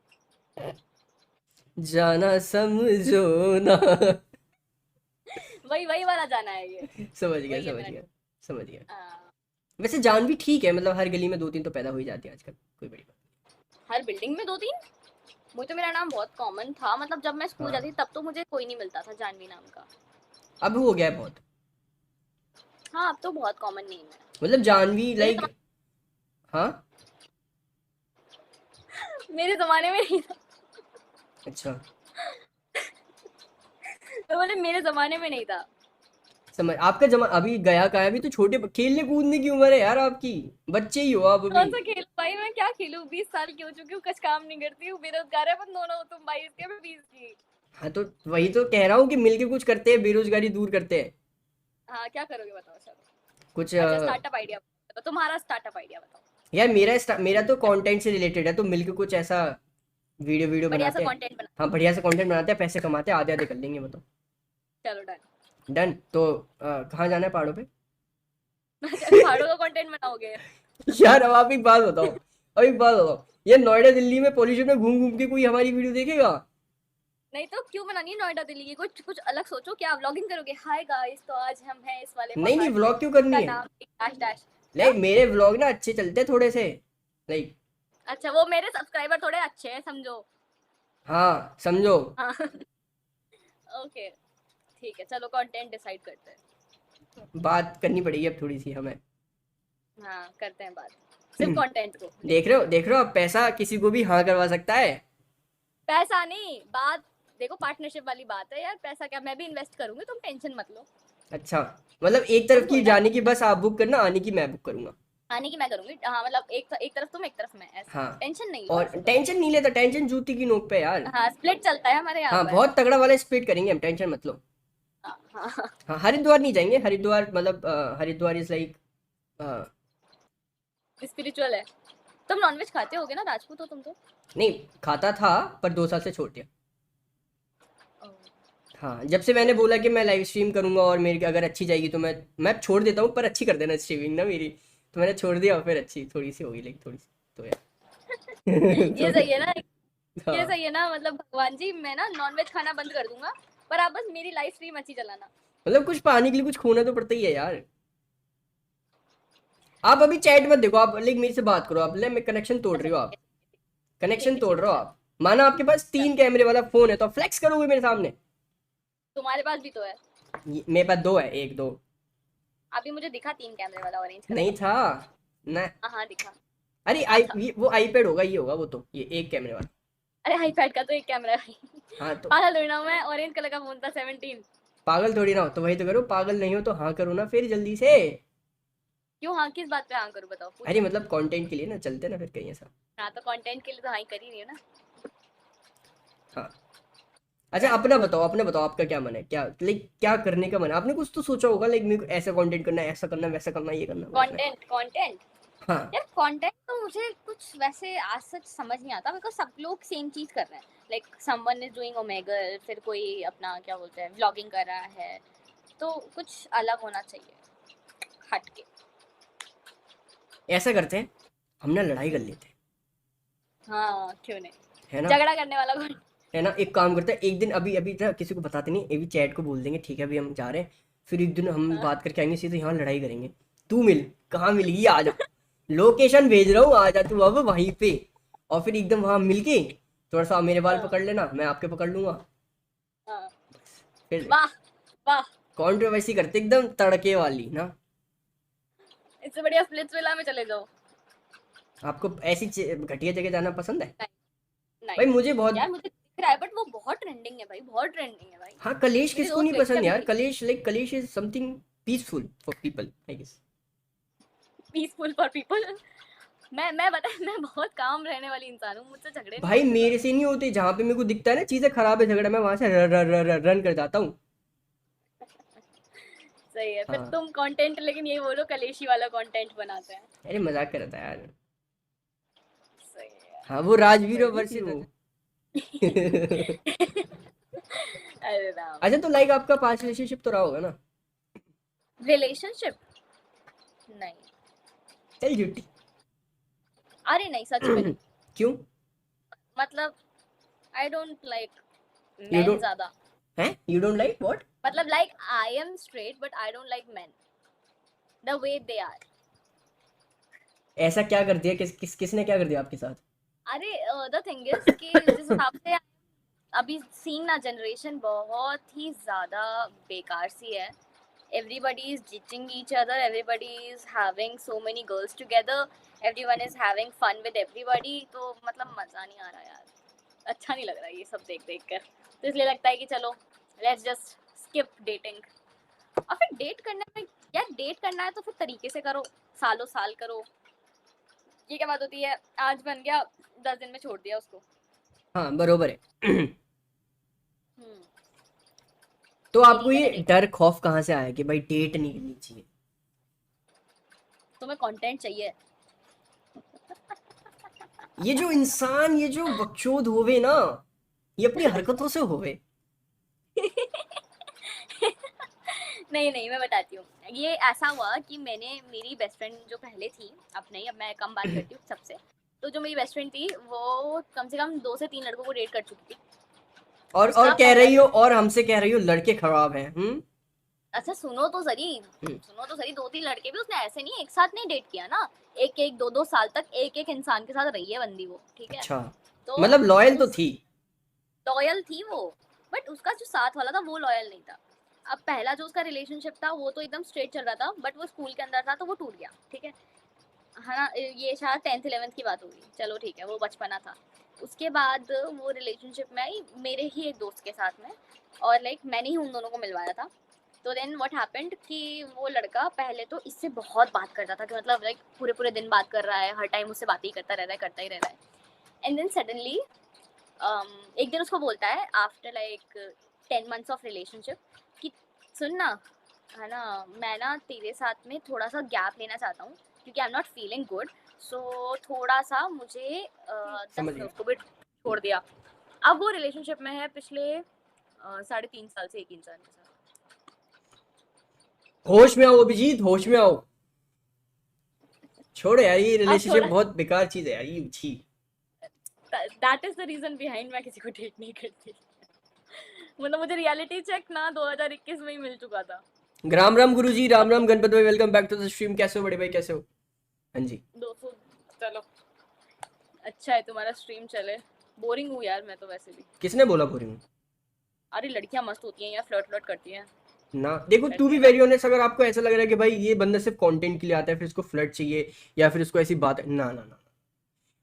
जाना समझो ना
वही वही वाला जाना है ये।
समझ गया
वही है
समझ
मेरा।
गया समझ गया।
हाँ।
वैसे जान भी ठीक है, मतलब हर गली में 2-3 तो पैदा हो ही जाती है आजकल, कोई बड़ी बात
हर बिल्डिंग में दो तीन। मुझे तो मेरा नाम बहुत कॉमन था, मतलब जब मैं
नहीं।
स्कूल जाती
हाँ,
थी तब तो मुझे कोई नहीं मिलता था जानवी नाम का।
अब हो गया है बहुत।
हाँ, अब तो बहुत कॉमन नेम है।
मतलब जानवी
मेरे
लाइक। हाँ।
मेरे जमाने में नहीं था।
अच्छा,
तो बोले मेरे जमाने में नहीं था।
समझ। आपका जमा अभी गया का है, अभी तो छोटे खेलने कूदने की उम्र है यार आपकी। बच्चे ही हो आप अभी।
कौन सा खेल भाई, मैं क्या खेलूं, 20 साल की हो चुकी हूँ, कुछ काम नहीं करती हूँ, बेरोजगार है अपन दोनों, तुम 22 के मैं 20 की।
हाँ तो वही तो कह रहा हूँ कि मिलके कुछ करते हैं, बेरोजगारी दूर करते हैं
हाँ क्या करोगे बताओ चलो।
कुछ।
अच्छा स्टार्टअप आइडिया बताओ, तुम्हारा स्टार्टअप आइडिया बताओ।
यार मेरा तो कंटेंट से रिलेटेड है, तो मिलके कुछ ऐसा वीडियो वीडियो
बढ़िया सा
बनाते हैं।
कंटेंट बना।
हाँ बढ़िया से कंटेंट बनाते हैं, पैसे कमाते हैं, आधे आधे कर लेंगे, बताओ।
चलो डन।
डन। तो कहाँ जाना है, पहाड़ों पे?
पहाड़ों का कंटेंट बनाओगे?
यार अब आप एक बात बताओ, अब एक बात बताओ, ये नोएडा दिल्ली में पॉल्यूशन में घूम घूम के कोई हमारी वीडियो देखेगा?
नहीं तो क्यों बनानी है नोएडा दिल्ली की? कुछ कुछ अलग सोचो, क्या व्लॉगिंग करोगे? हाय गाइस, तो आज हम हैं इस वाले
नहीं नहीं,
पहाड़ पे,
व्लॉग क्यों करनी
इसका
है?
नाम डैश डैश। क्या?
लाइक मेरे व्लॉग ना अच्छे चलते हैं थोड़े से, लाइक।
अच्छा वो मेरे सब्सक्राइबर थोड़े अच्छे हैं समझो।
हाँ समझो।
हाँ। ओके ठीक है, चलो कंटेंट डिसाइड करते हैं।
बात करनी पड़ेगी अब थोड़ी सी हमें।
हाँ करते हैं बात, सिर्फ कंटेंट को
देख
लेके।
रहे हो, देख रहे हो, अब पैसा किसी को भी हाँ करवा सकता है।
पैसा नहीं बात, देखो पार्टनरशिप वाली बात है यार, पैसा क्या, मैं भी इन्वेस्ट करूंगी, तुम टेंशन मत लो।
अच्छा, मतलब एक तरफ
समझो
की
ना,
जाने की बस आप बुक करना, आने की मैं बुक करूंगा।
आने की मैं करूंगी, हाँ मतलब एक तरफ तुम एक तरफ मैं, ऐसे
हाँ,
टेंशन नहीं लो
और
ऐसे तो।
टेंशन नहीं लेता, टेंशन जूती की नोक पे यार।
हाँ स्प्लिट चलता है हमारे यहाँ
हाँ
पे।
बहुत तगड़ा वाला स्प्लिट करेंगे हम, टेंशन मत लो।
हाँ हाँ।
हाँ हरिद्वार नहीं जाएंगे, हरिद्वार मतलब हरिद्वार इज लाइक।
स्पिरिचुअल है। तुम नॉनवेज खाते होगे ना, राजपूत हो तुम तो।
नहीं, खाता था पर 2 साल से छोड़ दिया। हाँ जब से मैंने बोला कि मैं लाइव स्ट्रीम करूंगा और मेरी अगर अच्छी जाएगी तो मैं छोड़ देता हूँ, पर अच्छी कर देना स्ट्रीमिंग ना मेरी। तो मैंने छोड़ दिया और फिर अच्छी थोड़ी सी होगी, लाइक थोड़ी सी। तो यार
ये सही है ना,
तो
ये
हाँ,
सही है ना, मतलब भगवान जी मैं ना नॉनवेज खाना बंद कर दूंगा, पर आप बस मेरी लाइव स्ट्रीम अच्छी चलाना।
मतलब कुछ पाने के लिए कुछ खोना तो पड़ता ही है यार। आप अभी चैट मत देखो, आप लाइक मेरे से बात करो, आप लाइक मैं कनेक्शन तोड़
अच्छा
रही हो,
ठीक
आप
है,
कनेक्शन तोड़
ठीक है
रहे हो
चल।
आप। माना आपके पास
चल
3 कैमरे वाला फोन है तो फ्लेक्स करोगे मेरे सामने?
तुम्हारे पास भी तो है।
मेरे पास 2 है, एक दो।
अभी मुझे दिखा 3 कैमरे वाला ऑरेंज कलर
नहीं
का
था
फोन।
ना।
हाँ हाँ दिखा।
अरे
था था।
वो आईपैड होगा, ये होगा वो, तो ये 1 कैमरे वाला।
अरे आईपैड का तो एक कैमरा है।
हाँ तो
पागल थोड़ी ना हूं मैं, ऑरेंज कलर का फोन था 17।
पागल थोड़ी ना हो, तो वही तो करो, पागल नहीं हो तो हाँ करो ना फिर जल्दी से।
क्यों हाँ, किस बात पे हाँ करूँ बताओ,
अरे
पूछो।
मतलब कंटेंट के लिए ना, चलते ना फिर कहीं ऐसा।
हाँ तो कंटेंट के लिए तो हाँ ही कर ही रही हो ना।
हाँ। अच्छा
डन
अपना
बोलो।
बताओ, अपना बताओ, आपका क्या मन है, क्या लाइक क्या करने का मन है? आपने कुछ तो सोचा होगा, लाइक मेरे को ऐसा कंटेंट करना है, ऐसा करना है, वैसा करना है, ये करना है, वो करना है।
कंटेंट कंटेंट
हाँ।
यार कंटेंट तो मुझे कुछ वैसे आज सच समझ नहीं आता, बिकॉज सब लोग सेम चीज कर रहे हैं, like someone is doing Omegle, फिर कोई अपना क्या बोलते हैं व्लॉगिंग कर रहा है, तो कुछ अलग होना चाहिए, हट के।
ऐसा करते हैं, हम ना लड़ाई कर लेते हैं,
हाँ क्यों नहीं,
है ना?
झगड़ा करने वाला कौन?
है ना, एक काम करते हैं, एक दिन अभी अभी ना किसी को बताते नहीं, अभी चैट को बोल देंगे ठीक है अभी हम जा रहे हैं, फिर एक दिन हम
हाँ?
बात करके आएंगे सीधे यहाँ लड़ाई करेंगे। तू मिल, कहाँ मिलेगी, आ जा, लोकेशन भेज रहा हूँ, आ जा तू अब वहीं पे। और फिर एकदम वहां मिलके थोड़ा सा मेरे बाल
हाँ
पकड़ लेना, मैं आपके पकड़ लूंगा।
हाँ।
फिर
वाह वाह,
कंट्रोवर्सी करते एकदम तड़के वाली ना।
इससे बढ़िया स्प्लिट्स विला में चले जाओ।
आपको ऐसी घटिया जगह जाना पसंद है?
नहीं नहीं।
भाई मुझे बहुत।
यार मुझे दिख रहा है बट वो बहुत ट्रेंडिंग है भाई, बहुत ट्रेंडिंग है भाई।
हाँ कलेश
मेरी
किसको
दोस्त
नहीं
गई थी
पसंद
अभी
यार,
गई।
कलेश लाइक कलेश is something peaceful for people I guess.
Peaceful for people. मैं बता, मैं बहुत काम रहने वाली इंसान हूँ, मुझसे झगड़े नहीं
भाई
होते
मेरे
ज्यादा।
से नहीं होते, जहां पे मेरे को दिखता है ना चीजें खराब है, झगड़ा, मैं वहां से रन कर जाता हूँ।
सही है, फिर
हाँ।
तुम कंटेंट लेकिन यही बोलो कलेशी वाला कंटेंट बनाते हैं।
अरे मजाक कर रहा था यार।
सही है।
हाँ वो राजवीर
बढ़िया
वर्सेस
चीज
वो।
है। अरे राम।
अच्छा तो लाइक आपका पास्ट रिलेशनशिप तो रहा होगा ना?
रिलेशनशिप? नहीं।
चल झूठी।
अरे नहीं सच में नहीं।
क्यों?
मतलब I don't like
you
men
don't,
ज्यादा।
हैं यू डोंट लाइक व्हाट?
मतलब like I am straight but I don't like men the way they are.
ऐसा क्या कर दिया, किसने क्या कर दिया आपके साथ?
अरे द थिंग इज कि जिस हिसाब से अभी सीन ना जनरेशन बहुत ही ज्यादा बेकार सी है। Everybody is ditching each other, everybody is having so many girls together, everyone is having fun with everybody, तो मतलब मजा नहीं आ रहा यार, अच्छा नहीं लग रहा ये सब देख देख कर। तो इसलिए लगता है कि चलो लेट्स जस्ट स्किप डेटिंग। और फिर डेट करने में, यार डेट करना है तो फिर तरीके से करो, सालों साल करो। ये क्या बात होती है, आज बन गया 10 दिन में छोड़ दिया उसको।
हाँ बरोबर है।
हम्म,
तो
ये
आपको
नहीं मैंने
ये
देखा।
डर खौफ कहाँ से आया कि भाई डेट नहीं करनी चाहिए?
तुम्हें कंटेंट चाहिए?
ये जो इंसान, ये जो बकचोद होवे ना, ये अपनी हरकतों से होवे।
नहीं नहीं, मैं बताती हूँ। ये ऐसा हुआ कि मैंने, मेरी बेस्ट फ्रेंड जो पहले थी, अब नहीं, अब मैं कम बात करती हूँ सबसे। तो जो मेरी बेस्ट फ्रेंड थी वो कम से कम 2 से 3 लड़कों को डेट कर चुकी थी।
और
उसका
कह
पहला,
रही हो, और हमसे कह रही हो लड़के खराब हैं?
अच्छा सुनो तो सही,
हम्म,
सुनो तो सही, 2 3 लड़के भी उसने ऐसे नहीं एक साथ नहीं डेट किया ना। एक एक 2 2 साल तक एक एक इंसान के साथ रही है बंदी वो, ठीक है।
अच्छा,
तो
मतलब लॉयल तो
उस,
थी।
लॉयल थी वो, बट उसका जो साथ वाला था वो लॉयल नहीं था। अब पहला जो उसका रिलेशनशिप था वो तो एकदम स्ट्रेट चल रहा था, बट वो स्कूल के अंदर था तो वो टूट गया, ठीक है। है ना, ये शायद 10th 11th की बात होगी, चलो ठीक है, वो बचपना था। उसके बाद वो रिलेशनशिप में आई मेरे ही एक दोस्त के साथ में, और लाइक मैंने ही उन दोनों को मिलवाया था। तो देन व्हाट हैपेंड कि वो लड़का पहले तो इससे बहुत बात करता था, कि मतलब लाइक पूरे पूरे दिन बात कर रहा है, हर टाइम उससे बात ही करता रह रहा है, करता ही रह रहा है। एंड देन सडनली एक दिन उसको बोलता है after like 10 months of relationship कि सुन ना, है ना, मैं ना तेरे साथ में थोड़ा सा गैप लेना चाहता हूँ क्योंकि I am not feeling good. So थोड़ा सा मुझे
समझ
10 में
गया।
उसको भी छोड़ दिया। अब वो रिलेशनशिप में है पिछले 3.5 साल से एक इंसान के साथ।
होश में आओ अभिजीत, होश में आओ। छोड़ो यार, ये
अब
रिलेशनशिप
थोड़ा,
बहुत बेकार चीज है यार, ये छी।
That is the reason behind मैं किसी को डेट नहीं करती। मतलब मुझे रियलिटी चेक ना 2021 में ही मिल चुका था।
राम राम गुरुजी, राम राम गणपत भाई, welcome back to the stream. कैसे हो बड़े भाई, कैसे हो? हाँ जी।
200, चलो अच्छा है तुम्हारा स्ट्रीम चले। बोरिंग हूँ यार मैं तो वैसे भी।
किसने बोला बोरिंग?
अरे लड़कियां मस्त होती हैं यार, फ्लर्ट फ्लर्ट करती हैं।
ना देखो, टू बी
लड़के ना,
वेरी ऑनेस्ट, अगर आपको ऐसा लग रहा है कि भाई ये बंदा सिर्फ कंटेंट के लिए आता है, फिर इसको फ्लर्ट चाहिए या फिर इसको ऐसी बात है, ना ना ना।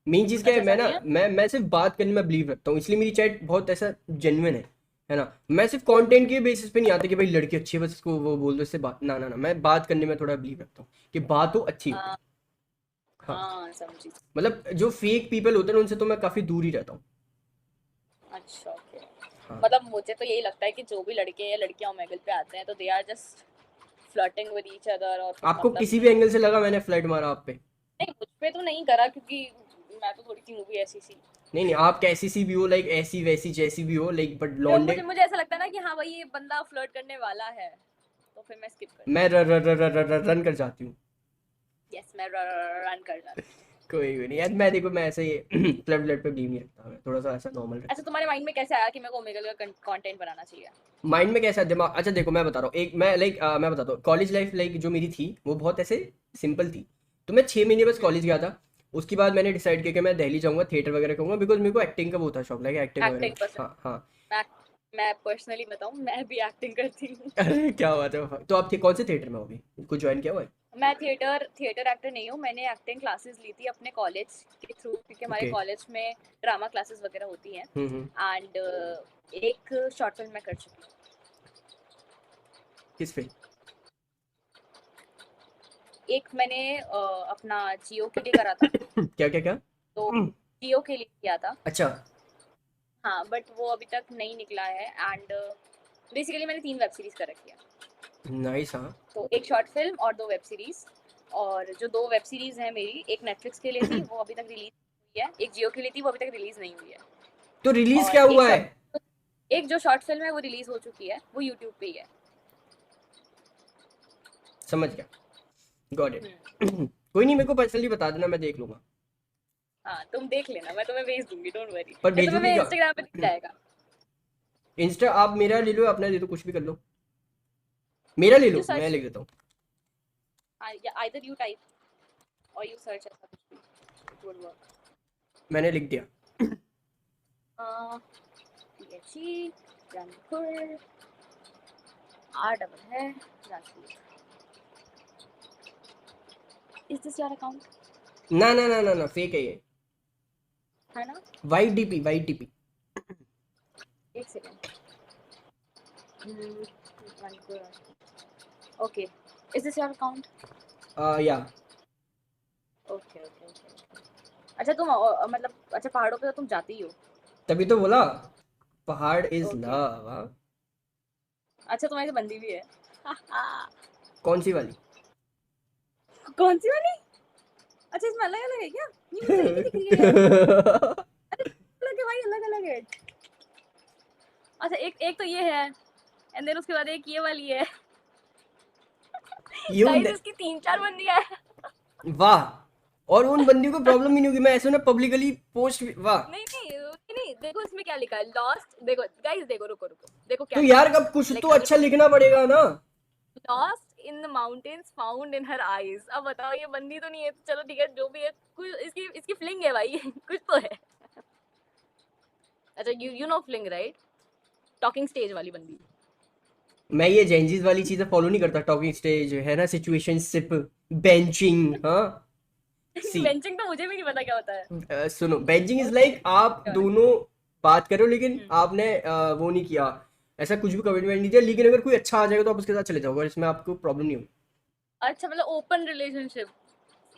मेन चीज क्या है,
अच्छा ऐसा
मैं ना,
नहीं है।
मैं सिर्फ बात करने में बिलीव रखता हूँ, इसलिए मेरी चैट बहुत ऐसा जेन्युइन है ना। मैं सिर्फ कंटेंट के बेसिस पे नहीं आता कि भाई लड़की अच्छी है बस इसको वो बोल दो, इससे बात, ना ना ना, मैं बात करने में थोड़ा बिलीव रखता हूँ कि बात हो, अच्छी हो।
हाँ
हाँ,
हाँ समझी।
मतलब जो फेक पीपल होते हैं ना, उनसे तो मैं काफी दूर ही रहता हूँ।
अच्छा ओके।
हाँ,
मतलब मुझे तो यही लगता है कि जो भी लड़के या लड़कियां ओमेगल पे आते हैं तो they are just flirting with each other, और कुछ
आपको
मतलब
किसी
नहीं
भी
है।
एंगल से लगा मैंने फ्लर्ट मारा आप पे?
नहीं मुझ पे तो नहीं करा क्योंकि मैं तो थोड़ी सी मूवी ऐसी सी।
नहीं नहीं, आप कैसी सी भी हो, लाइक ऐसी वैसी जैसी भी हो, लाइक बट
जब
लौंडे।
मुझे मुझे ऐसा लगता है ना कि हाँ भाई ये बंदा फ्लर्ट करने वाला है, तो फिर मैं स्किप करती
मैं रन कर जाती हूँ।
हूँ। यस मैं रन कर जाती हूँ।
कोई नहीं यार, मैं देखो, मैं ऐसे ही फ्लर्ट व्लर्ट पे बिलीव नहीं रखता, मैं थोड़ा सा ऐसा नॉर्मल
अच्छा
रखता
तुम्हारे माइंड में कैसे आया कि मेरे को ओमेगल का कंटेंट बनाना चाहिए?
हूँ। माइंड में कैसा दिमाग, अच्छा देखो मैं बता रहा हूँ, एक मैं लाइक मैं बताता हूँ, कॉलेज लाइफ लाइक जो मेरी थी वो बहुत ऐसे सिंपल थी। तो मैं 6 महीने बस कॉलेज गया था। उसके बाद मैंने डिसाइड किया कि मैं दिल्ली जाऊंगा, थिएटर वगैरह करूंगा, बिकॉज मेरे को एक्टिंग का बहुत था शौक, लाइक एक्टिंग वगैरह
एक्टिंग
का।
पसंद।
हाँ हाँ।
मैं मैं पर्सनली बताऊं, मैं भी एक्टिंग करती हूँ।
अरे क्या बात है, तो आप कौन से थिएटर में हो अभी? कुछ ज्वाइन किया हुआ है?
मैं थिएटर थिएटर एक्टर नहीं हूँ, मैंने एक्टिंग क्लासेस ली थी अपने कॉलेज के थ्रू, क्योंकि हमारे
ओके।
कॉलेज में ड्रामा क्लासेस वगैरह होती हैं।
हम्म।
एंड एक शॉर्ट फिल्म मैं कर चुकी हूँ।
किस पे?
एक मैंने अपना जियो के लिए करा था।
क्या क्या क्या?
तो जियो के लिए किया था।
अच्छा।
हाँ बट वो अभी तक नहीं निकला है। एंड बेसिकली मैंने 3 वेब सीरीज कर रखी है।
नाइस। हाँ।
तो एक शॉर्ट फिल्म और 2 वेब सीरीज। और जो 2 वेब सीरीज है मेरी, एक नेटफ्लिक्स के लिए थी वो अभी तक रिलीज हुई है, एक जियो के लिए थी वो अभी तक रिलीज नहीं हुई है।
तो रिलीज
और
क्या हुआ है?
एक जो शॉर्ट फिल्म है वो रिलीज हो चुकी है, वो यूट्यूब पे ही है।
समझ गया, गॉट इट।
हम्म।
कोई नहीं, मेरे को पर्सनली बता देना, मैं देख लूंगा।
हाँ तुम देख लेना, मैं तुम्हें भेज दूंगी, डोंट वरी,
पर
या तुम्हें
भेजोगी
मेरे
क्या?
इंस्टाग्राम पे दिख जाएगा।
इंस्टा आप मेरा ले लो, अपना ले लो, कुछ भी कर लो। मेरा ले
यू
लो, मैं
सर्च,
लिख देता हूँ।
आइदर यू टाइप और यू सर्च, ऐसा कुछ भी, इट वुड वर्क।
मैंने लिख दिया।
पीएचई जानपुर आर डबल है Rajput. Is this your account?
ना ना ना ना ना, फेक है ये।
है ना?
White DP, white DP.
एक second. Okay, is this your account?
Yeah.
Okay okay okay. अच्छा तुम मतलब अच्छा पहाड़ों पे तो तुम जाती ही हो।
तभी तो बोला। पहाड़ इज
Okay.
लव।
अच्छा तुम्हारी तो बंदी भी है।
कौन सी वाली?
कौन सी वाली? अच्छा इसमें अलग अलग है क्या? ये मुझे एक ही दिख रही है यार। अलग है भाई, अलग अलग है। अच्छा एक एक तो ये है एंड देन उसके बाद एक ये वाली है।
You
गाइस
ne-
इसकी 3-4 बंदियां हैं।
वाह। और उन बंदियों को प्रॉब्लम ही नहीं होगी, मैं ऐसे ना पब्लिकली पोस्ट, वाह।
नहीं नहीं नहीं, देखो इसमें क्या लिखा है, लॉस्ट। देखो गाइस, देखो रुको रुको, देखो क्या
तो
लिखा
यार
है।
कब कुछ
Like,
तो
अगर
अच्छा लिखना पड़ेगा ना।
Lost in the mountains found in her eyes. अब बताओ ये बंदी तो नहीं है, चलो ठीक है जो भी है, कुछ इसकी फ्लिंग है भाई। कुछ तो है। अच्छा you know fling right, talking stage वाली बंदी।
मैं ये जेंजीज वाली चीजें फॉलो नहीं करता, टॉकिंग स्टेज है ना, सिचुएशनशिप, बेंचिंग। हाँ सी,
बेंचिंग तो मुझे भी नहीं पता क्या होता है।
सुनो, बेंचिंग इज लाइक आप दोनों बात करो लेकिन आपने वो नहीं किया, ऐसा कुछ भी कमिटमेंट नहीं दिया, लेकिन अगर कोई अच्छा आ जाएगा तो आप उसके साथ चले जाओगे और इसमें आपको प्रॉब्लम नहीं होगी।
अच्छा मतलब ओपन रिलेशनशिप।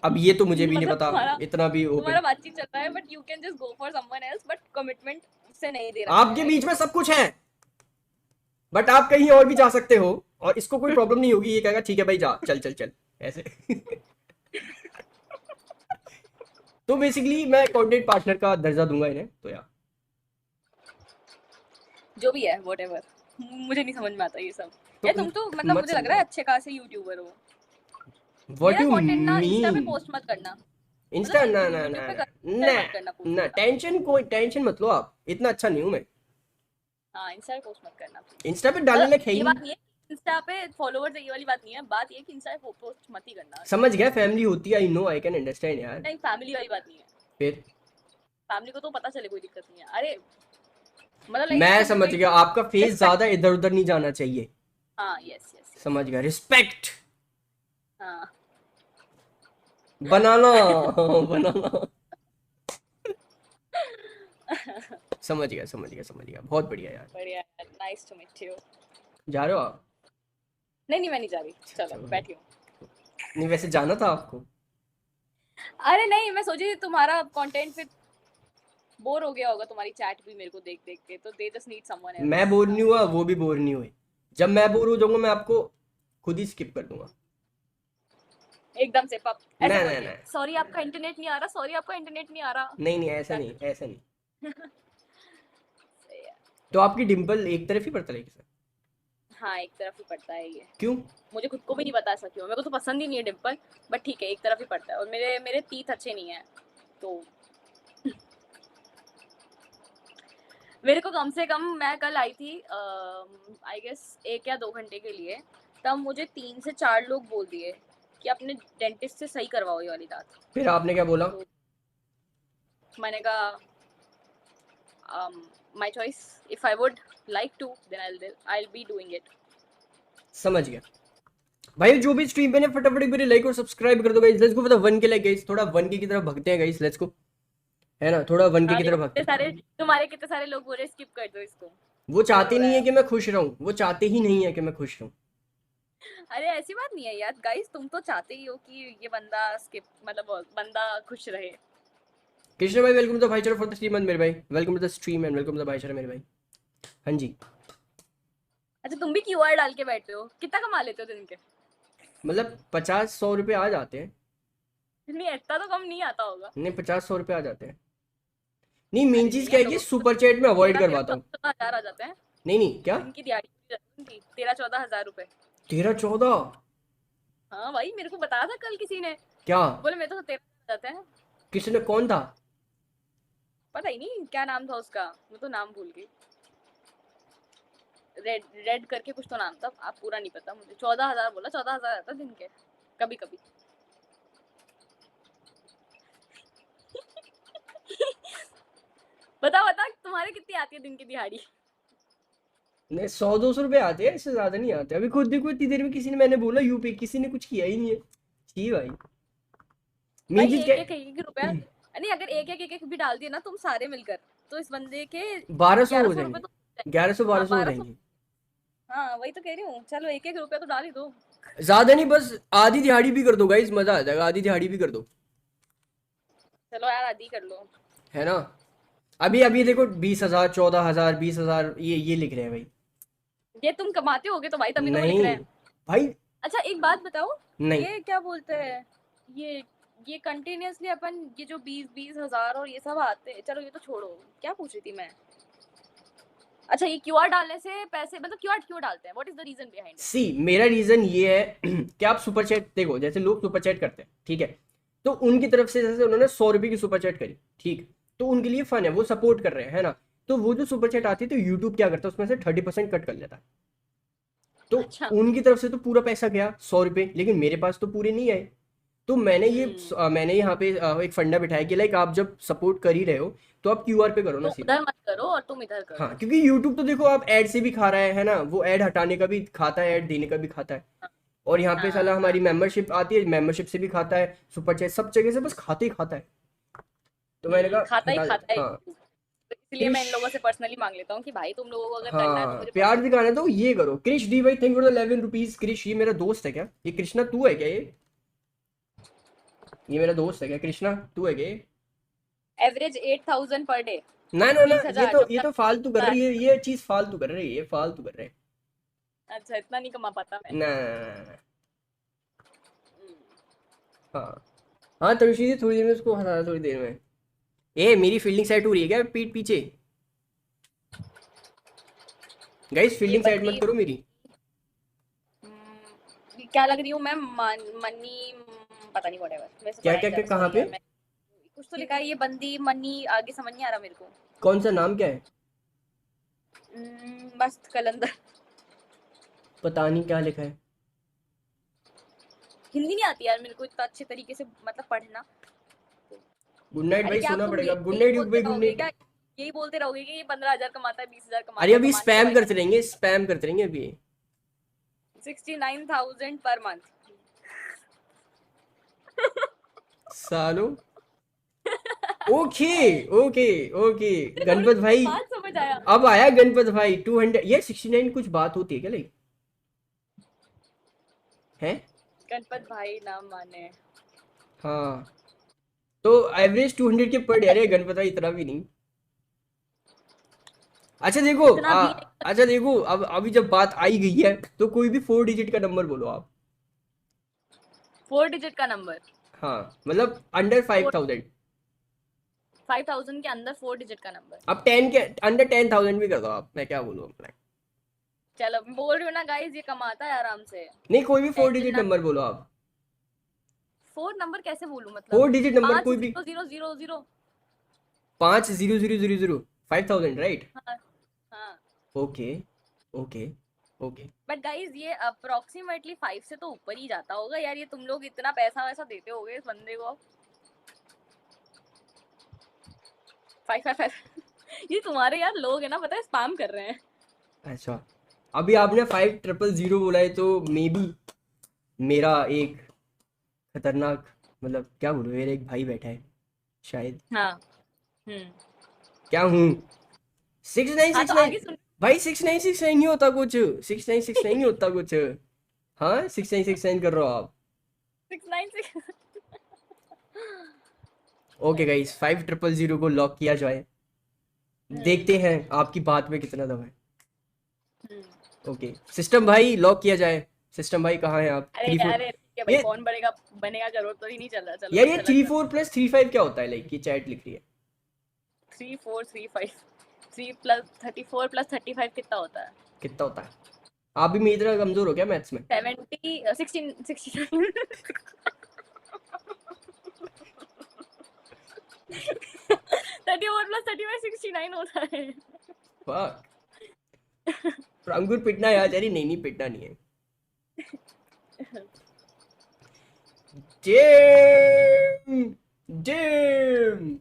अब ये तो मुझे भी नहीं
मतलब
पता
तुम्हारा
इतना भी
तुम्हारा
ओपन।
बातचीत चल रहा है but you can just go for someone else, but commitment से नहीं दे रखा
आपके
है
बीच
राइट।
में सब कुछ है, बट आप कहीं और भी जा सकते हो और इसको कोई प्रॉब्लम नहीं होगी, ये कहेगा ठीक है भाई जा, चल चल चल, ऐसे। तो बेसिकली मैं कंटेंट पार्टनर का दर्जा दूंगा इन्हें, तो यार
जो भी है व्हाटएवर, मुझे नहीं समझ में आता ये सब।
तो
यार तुम तो मतलब
मत
मुझे लग रहा है
समझाओ।
अच्छे खासे यूट्यूबर हो।
व्हाट
मेरा
यू
कंटेंट ना इंस्टा पे
मीन?
पोस्ट मत करना,
इंस्टा
मतलब
ना ना
यूट्यूब
ना
पे
ना
इंस्टा
ना
पे मत करना पोस्ट
ना,
ज्यादा।
टेंशन, कोई टेंशन मत लो आप, इतना अच्छा नहीं हूं मैं।
हाँ इंस्टा पे पोस्ट मत करना प्लीज।
इंस्टा पे डालने लायक है ही
ये
नहीं।
बात नहीं है इंस्टा पे फॉलोअर्स है, ये वाली बात नहीं है, बात ये है कि इंस्टा पे पोस्ट मत ही करना।
समझ गया, फैमिली होती है, I know, I can understand यार।
नहीं फैमिली वाली बात नहीं है,
फिर
फैमिली को तो पता चले कोई दिक्कत नहीं है। अरे मतलब लाइक
मैं
इट शुड
समझ
बी
गया, आपका फेस ज्यादा
रिस्पेक्ट।
इधर उधर नहीं जाना चाहिए।
हाँ यस यस यस।
समझ गया, रिस्पेक्ट
हाँ
बनाना। बनाना। समझ गया समझ गया समझ गया, बहुत बढ़िया यार।
बढ़िया, नाइस टू मीट यू।
जा रहे हो आप?
नहीं नहीं मैं नहीं जा रही, चलो
चलो।
बैठी हूँ।
नहीं वैसे जाना था आपको।
अरे नहीं मैं सोची तुम्हारा कंटेंट फिर बोर हो गया होगा, तुम्हारी चैट भी मेरे को देख देख के, तो दे जस्ट नीड समवन
मैं
एल्स।
बोर नहीं हुआ, वो भी बोर नहीं हुए। जब मैं बोर हो जाऊंगा मैं आपको खुद ही स्किप कर दूंगा।
एकदम से पप
ना
ऐसे
ना
बोल
ना,
के, सॉरी आपका इंटरनेट नहीं आ रहा, सॉरी आपका इंटरनेट नहीं आ रहा।
नहीं नहीं, ऐसा नहीं, ऐसा नहीं।
सही है।
तो आपकी डिंपल एक तरफ ही पड़ता है सर?
हाँ एक तरफ ही पड़ता है ये,
क्यों?
मुझे खुद को भी नहीं बता सकती हूँ, मेरे को तो पसंद ही नहीं है डिम्पल, बट ठीक है एक तरफ ही पड़ता है। और मेरे मेरे तीत अच्छे नहीं है तो मेरे को कम से कम, मैं कल आई थी आई गेस 1 या 2 घंटे के लिए, तब मुझे 3 से 4 लोग बोल दिए कि अपने डेंटिस्ट से सही करवाओ ये वाली दांत।
फिर आपने क्या बोला?
तो मैंने कहा my choice, if I would like to then I will be doing it.
समझ गया भाई। जो भी स्ट्रीम पे ने फटाफट एक बार लाइक और सब्सक्राइब कर दो guys, let's go for the 1K like guys, थोड़ा 1K की तरफ भगते हैं गाइस, लेट्स गो, है ना, थोड़ा 1K
हाँ
की
देखो
तरफ
कितने
भगते हैं।
सारे तुम्हारे, कितने सारे लोग बोल रहे स्किप कर दो इसको।
वो
बोर हो
चाहते
रहा
नहीं है
है।
कि मैं खुश रहूं, वो चाहते ही नहीं है कि मैं खुश रहूं।
अरे ऐसी बात नहीं है यार गाइस, तुम तो चाहते ही हो कि ये बंदा स्किप, मतलब बंदा खुश रहे।
कृष्ण भाई वेलकम टू द भाईचारा फॉर द स्ट्रीम मेरे भाई, welcome to the stream and welcome to the भाईचारा मेरे भाई। हाँ जी,
अच्छा तुम भी क्यूआर डाल के बैठे हो, कितना कमा लेते हो दिन के?
मतलब 50-100 रुपये आ जाते हैं।
नहीं इतना तो कम नहीं आता होगा।
नहीं 50-100 रुपये आ जाते हैं। नहीं मेन
अरे
चीज
नहीं
क्या
है
है कि
लोगों को
सुपर चैट में अवॉइड
13-13
करवाता हूँ।
14 हजार आ जाते हैं
नहीं नहीं, क्या
दिन की दिहाड़ी पूरी जाती है उनकी, 13-14 हजार रुपए।
13-14?
हाँ भाई मेरे को बताया था कल किसी ने,
क्या?
बोले मेरे तो 13 जाते हैं।
किसी ने, कौन था?
पता ही नहीं क्या नाम था उसका, मैं तो नाम भूल गई। रेड रेड करके कुछ तो नाम था, आप पूरा नहीं पता मुझे। 14 हजार बोला, 14 हजार आता दिन के कभी कभी। बता बता तुम्हारे कितनी आती है दिन की दिहाड़ी?
नहीं 100-200 रुपये आते हैं, इससे ज्यादा नहीं आते। अभी खुद देखो इतनी देर में किसी ने, मैंने बोला यूपी, किसी ने कुछ किया ही नहीं है। छी भाई, मेन
भाई
चीज क्या
एक एक रुपया नहीं, अगर एक भी डाल दिए ना तुम सारे मिलकर, तो इस बंदे के
1200 हो
1100 रुपए
जाएंगे,
तो
1100-1200 हो
1200।
जाएंगे।
हाँ वही तो कह रही हूँ, चलो एक रुपया तो डाल ही दो।
ज्यादा नहीं, बस आधी दिहाड़ी भी कर दो गाइस, मजा आ जाएगा, आधी दिहाड़ी भी कर दो,
चलो यार आदि कर लो।
है ना। अभी अभी देखो 20,000 14,000 20,000 ये लिख रहे हैं भाई।
ये तुम कमाते होगे तो भाई तभी तो वो लिख
नहीं
रहे हैं।
भाई
अच्छा एक बात बताओ,
नहीं।
ये क्या बोलते हैं, ये ये कंटिन्यूअसली अपन ये जो 20,000 और ये सब आते हैं, चलो ये तो छोड़ो, क्या पूछ रही थी मैं। अच्छा ये क्यूआर डालने से पैसे, मतलब क्यूआर क्यों डालते हैं, what is the reason behind it?
See मेरा रीजन ये है कि आप सुपर चैट देखो, जैसे लोग सुपर चैट करते हैं ठीक है, तो उनकी तरफ से जैसे उन्होंने 100 रुपए की सुपर चैट करी ठीक, तो उनके लिए फन है, वो सपोर्ट कर रहे हैं है ना, तो वो जो सुपर चैट आती है तो यूट्यूब क्या करता है उसमें से 30% कट कर लेता है, तो
अच्छा
उनकी तरफ से तो पूरा पैसा गया 100 रुपए, लेकिन मेरे पास तो पूरे नहीं आए। तो मैंने यहाँ पे एक फंडा बिठाया कि लाइक आप जब सपोर्ट कर ही रहे हो तो आप क्यूआर पे करो ना
तो
सीधा।
उधर मत करो और तुम इधर करो।
हाँ क्योंकि यूट्यूब तो देखो आप ऐड से भी खा रहा है ना, वो ऐड हटाने का भी खाता है, ऐड देने का भी खाता है, और यहाँ पे साला
हाँ
हमारी मेंबरशिप आती है, मेंबरशिप से भी खाता है, सुपर चैट सब जगह से बस खाते ही खाता है। तो मैंने कहा
खाता ही
हटा
खाता है,
हाँ।
तो इसलिए मैं इन
क्रिश
लोगों से पर्सनली मांग लेता हूँ कि भाई तुम लोगों को अगर करना है तो
हाँ
मुझे
प्यार
पर्सनली।
दिखाना है तो ये करो। क्रिश डी भाई thank for the 11 rupees. Krish ये मेरा दोस्त है क्या, ये कृष्णा तू है क्या, ये मेरा दोस्त है क्या, कृष्णा तू है क्या ये?
एवरेज 8,000 पर डे,
ना ना ना,
20,000
ये तो फालतू कर रही है, ये चीज फालतू कर रही है, ये फालतू कर रहे हैं।
अच्छा इतना नहीं कमा पाता मैं।
ना ना, ना, ना, हाँ हाँ तनुश्री जी थोड़ी देर में उसको हटा, थोड़ी देर में। ए मेरी फील्डिंग सेट हो रही है क्या पीठ पीछे, गाइस
ये
फील्डिंग सेट मत
बंदी
करो मेरी।
क्या लग रही हूँ मैं, मनी, पता नहीं व्हाटएवर, मेरे से
क्या
पढ़ा
क्या
नहीं
क्या
जाता,
कहाँ
सॉरी
पे,
यार मैं, कुछ तो लिखा है ये बंदी मनी, आगे समझ नहीं आ रहा मेरे को।
कौन सा नाम क्या है,
मस्त कलंदर।
पता नहीं क्या लिखा है।
हिंदी नहीं आती यार मेरे को इतना अच्छे तरीके से मतलब पढ़ना।
गुड नाइट
अरे
भाई,
क्या
सोना
तुम
पड़ेगा। गुड
यही
नाइट
बोलते
भाई, गुड
रहोगे
नाइट।
क्या, यही बोलते रहोगे कि ये 15,000 कमाता है, 20,000
अरे
कमाता है,
अभी
कमाने दो
स्पैम
भाई।
करते रहेंगे, स्पैम करते रहेंगे अभी।
69,000 पर मंथ।
सालो ओके ओके ओके।
थोड़ी
गणपत भाई
बात समझ आया।
अब आया, गणपत भाई 200 ये 69 कुछ बात होती है क्या लाइक है।
गणपत भाई नाम माने।
हाँ तो एवरेज 200 के पर डे, अरे गणपत भाई इतना भी नहीं। अच्छा देखो
इतना भी नहीं।
अच्छा देखो अब अभी जब बात आई गई है तो कोई भी 4 डिजिट का नंबर बोलो आप।
4 डिजिट का नंबर,
हाँ मतलब अंडर 5,000।
5,000 के अंदर 4 डिजिट का नंबर।
अब 10 के अंडर 10,000 भी कर दो आप, मैं क्या बोलूँ अपना।
चलो मैं बोल रही हूँ ना गाइस, ये कमाता है आराम से।
नहीं कोई भी 4 डिजिट
टेंशन ना,
नंबर बोलो आप।
4 नंबर कैसे बोलूं, मतलब
4 डिजिट नंबर कोई भी।
5,000,000।
5,000,000 5,000 राइट।
हाँ हाँ।
Okay okay okay.
But guys ये अप्रोक्सीमेटली 5 से तो ऊपर ही जाता होगा यार, ये तुम लोग इतना पैसा वैसा देते होगे इस बंदे को। 5 ये तुम्हारे यार लोग है ना, पता है स्पैम कर रहे हैं।
अच्छा अभी आपने 5,000 बोला है तो मे बी मेरा एक खतरनाक, मतलब क्या बोलूं, मेरा एक भाई बैठा है शायद।
हाँ हम्म।
क्या हूँ, सिक्स नाइन
हाँ
सिक्स
तो
नाइन
आगे सुन।
भाई 6,969 नहीं होता कुछ, 6,969 नहीं होता कुछ। हाँ 6,969 कर रहे हो आप।
696।
ओके गाइस 5,000 को लॉक किया जाए, देखते हैं आपकी बात में कितना दम है। ओके सिस्टम भाई लॉक किया जाए, सिस्टम भाई कहाँ हैं आप।
अरे
3 4
यार ठीक है भाई,
ये
कौन बनेगा बनेगा जरूर तो ही नहीं चल रहा, चलो
यार ये
चला
3 4 प्लस 3 5 क्या होता है, लाइक ये चैट लिख रही है।
3435, 3 प्लस 34 प्लस 35 कितना होता है?
कितना होता है, आप भी मेरी तरह कमजोर हो क्या मैथ्स में।
70, 16, 69। 34 प्लस 35 69 होता है।
फक अंकुर पिटना यार, अरे नहीं नहीं पिटना नहीं है। जेम जेम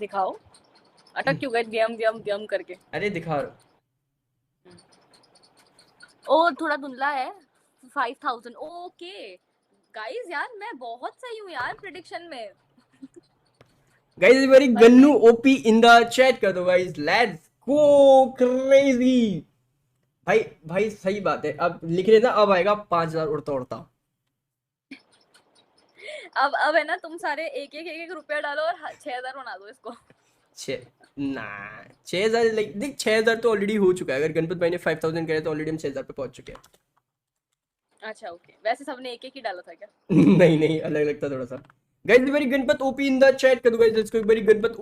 दिखाओ, अटक क्यों गए व्यम व्यम व्यम करके?
अरे दिखा रहा हूँ।
ओ थोड़ा धुंधला है। 5,000 ओके। गाइस यार मैं बहुत सही हूँ यार प्रेडिक्शन में।
Guys very Gannu OP in the chat कर दो गाइस, लेट्स गो क्रेजी। भाई भाई सही बात है, अब लिख रहे ना, अब आएगा 5,000 उड़ता उड़ता।
अब है ना, तुम सारे एक रुपया डालो और 6,000 बना दो इसको।
ना 6,000 लाइक देख 6,000 तो ऑलरेडी हो चुका है। अगर गणपत भाई ने 5,000 करे तो ऑलरेडी हम 6,000 पे पहुंच चुके हैं।
अच्छा ओके, वैसे सबने एक ही डाला था क्या?
नहीं नहीं अलग लगता थोड़ा सा। Guys very Ganpat OP in the chat कर दो guys, let's go very Ganpat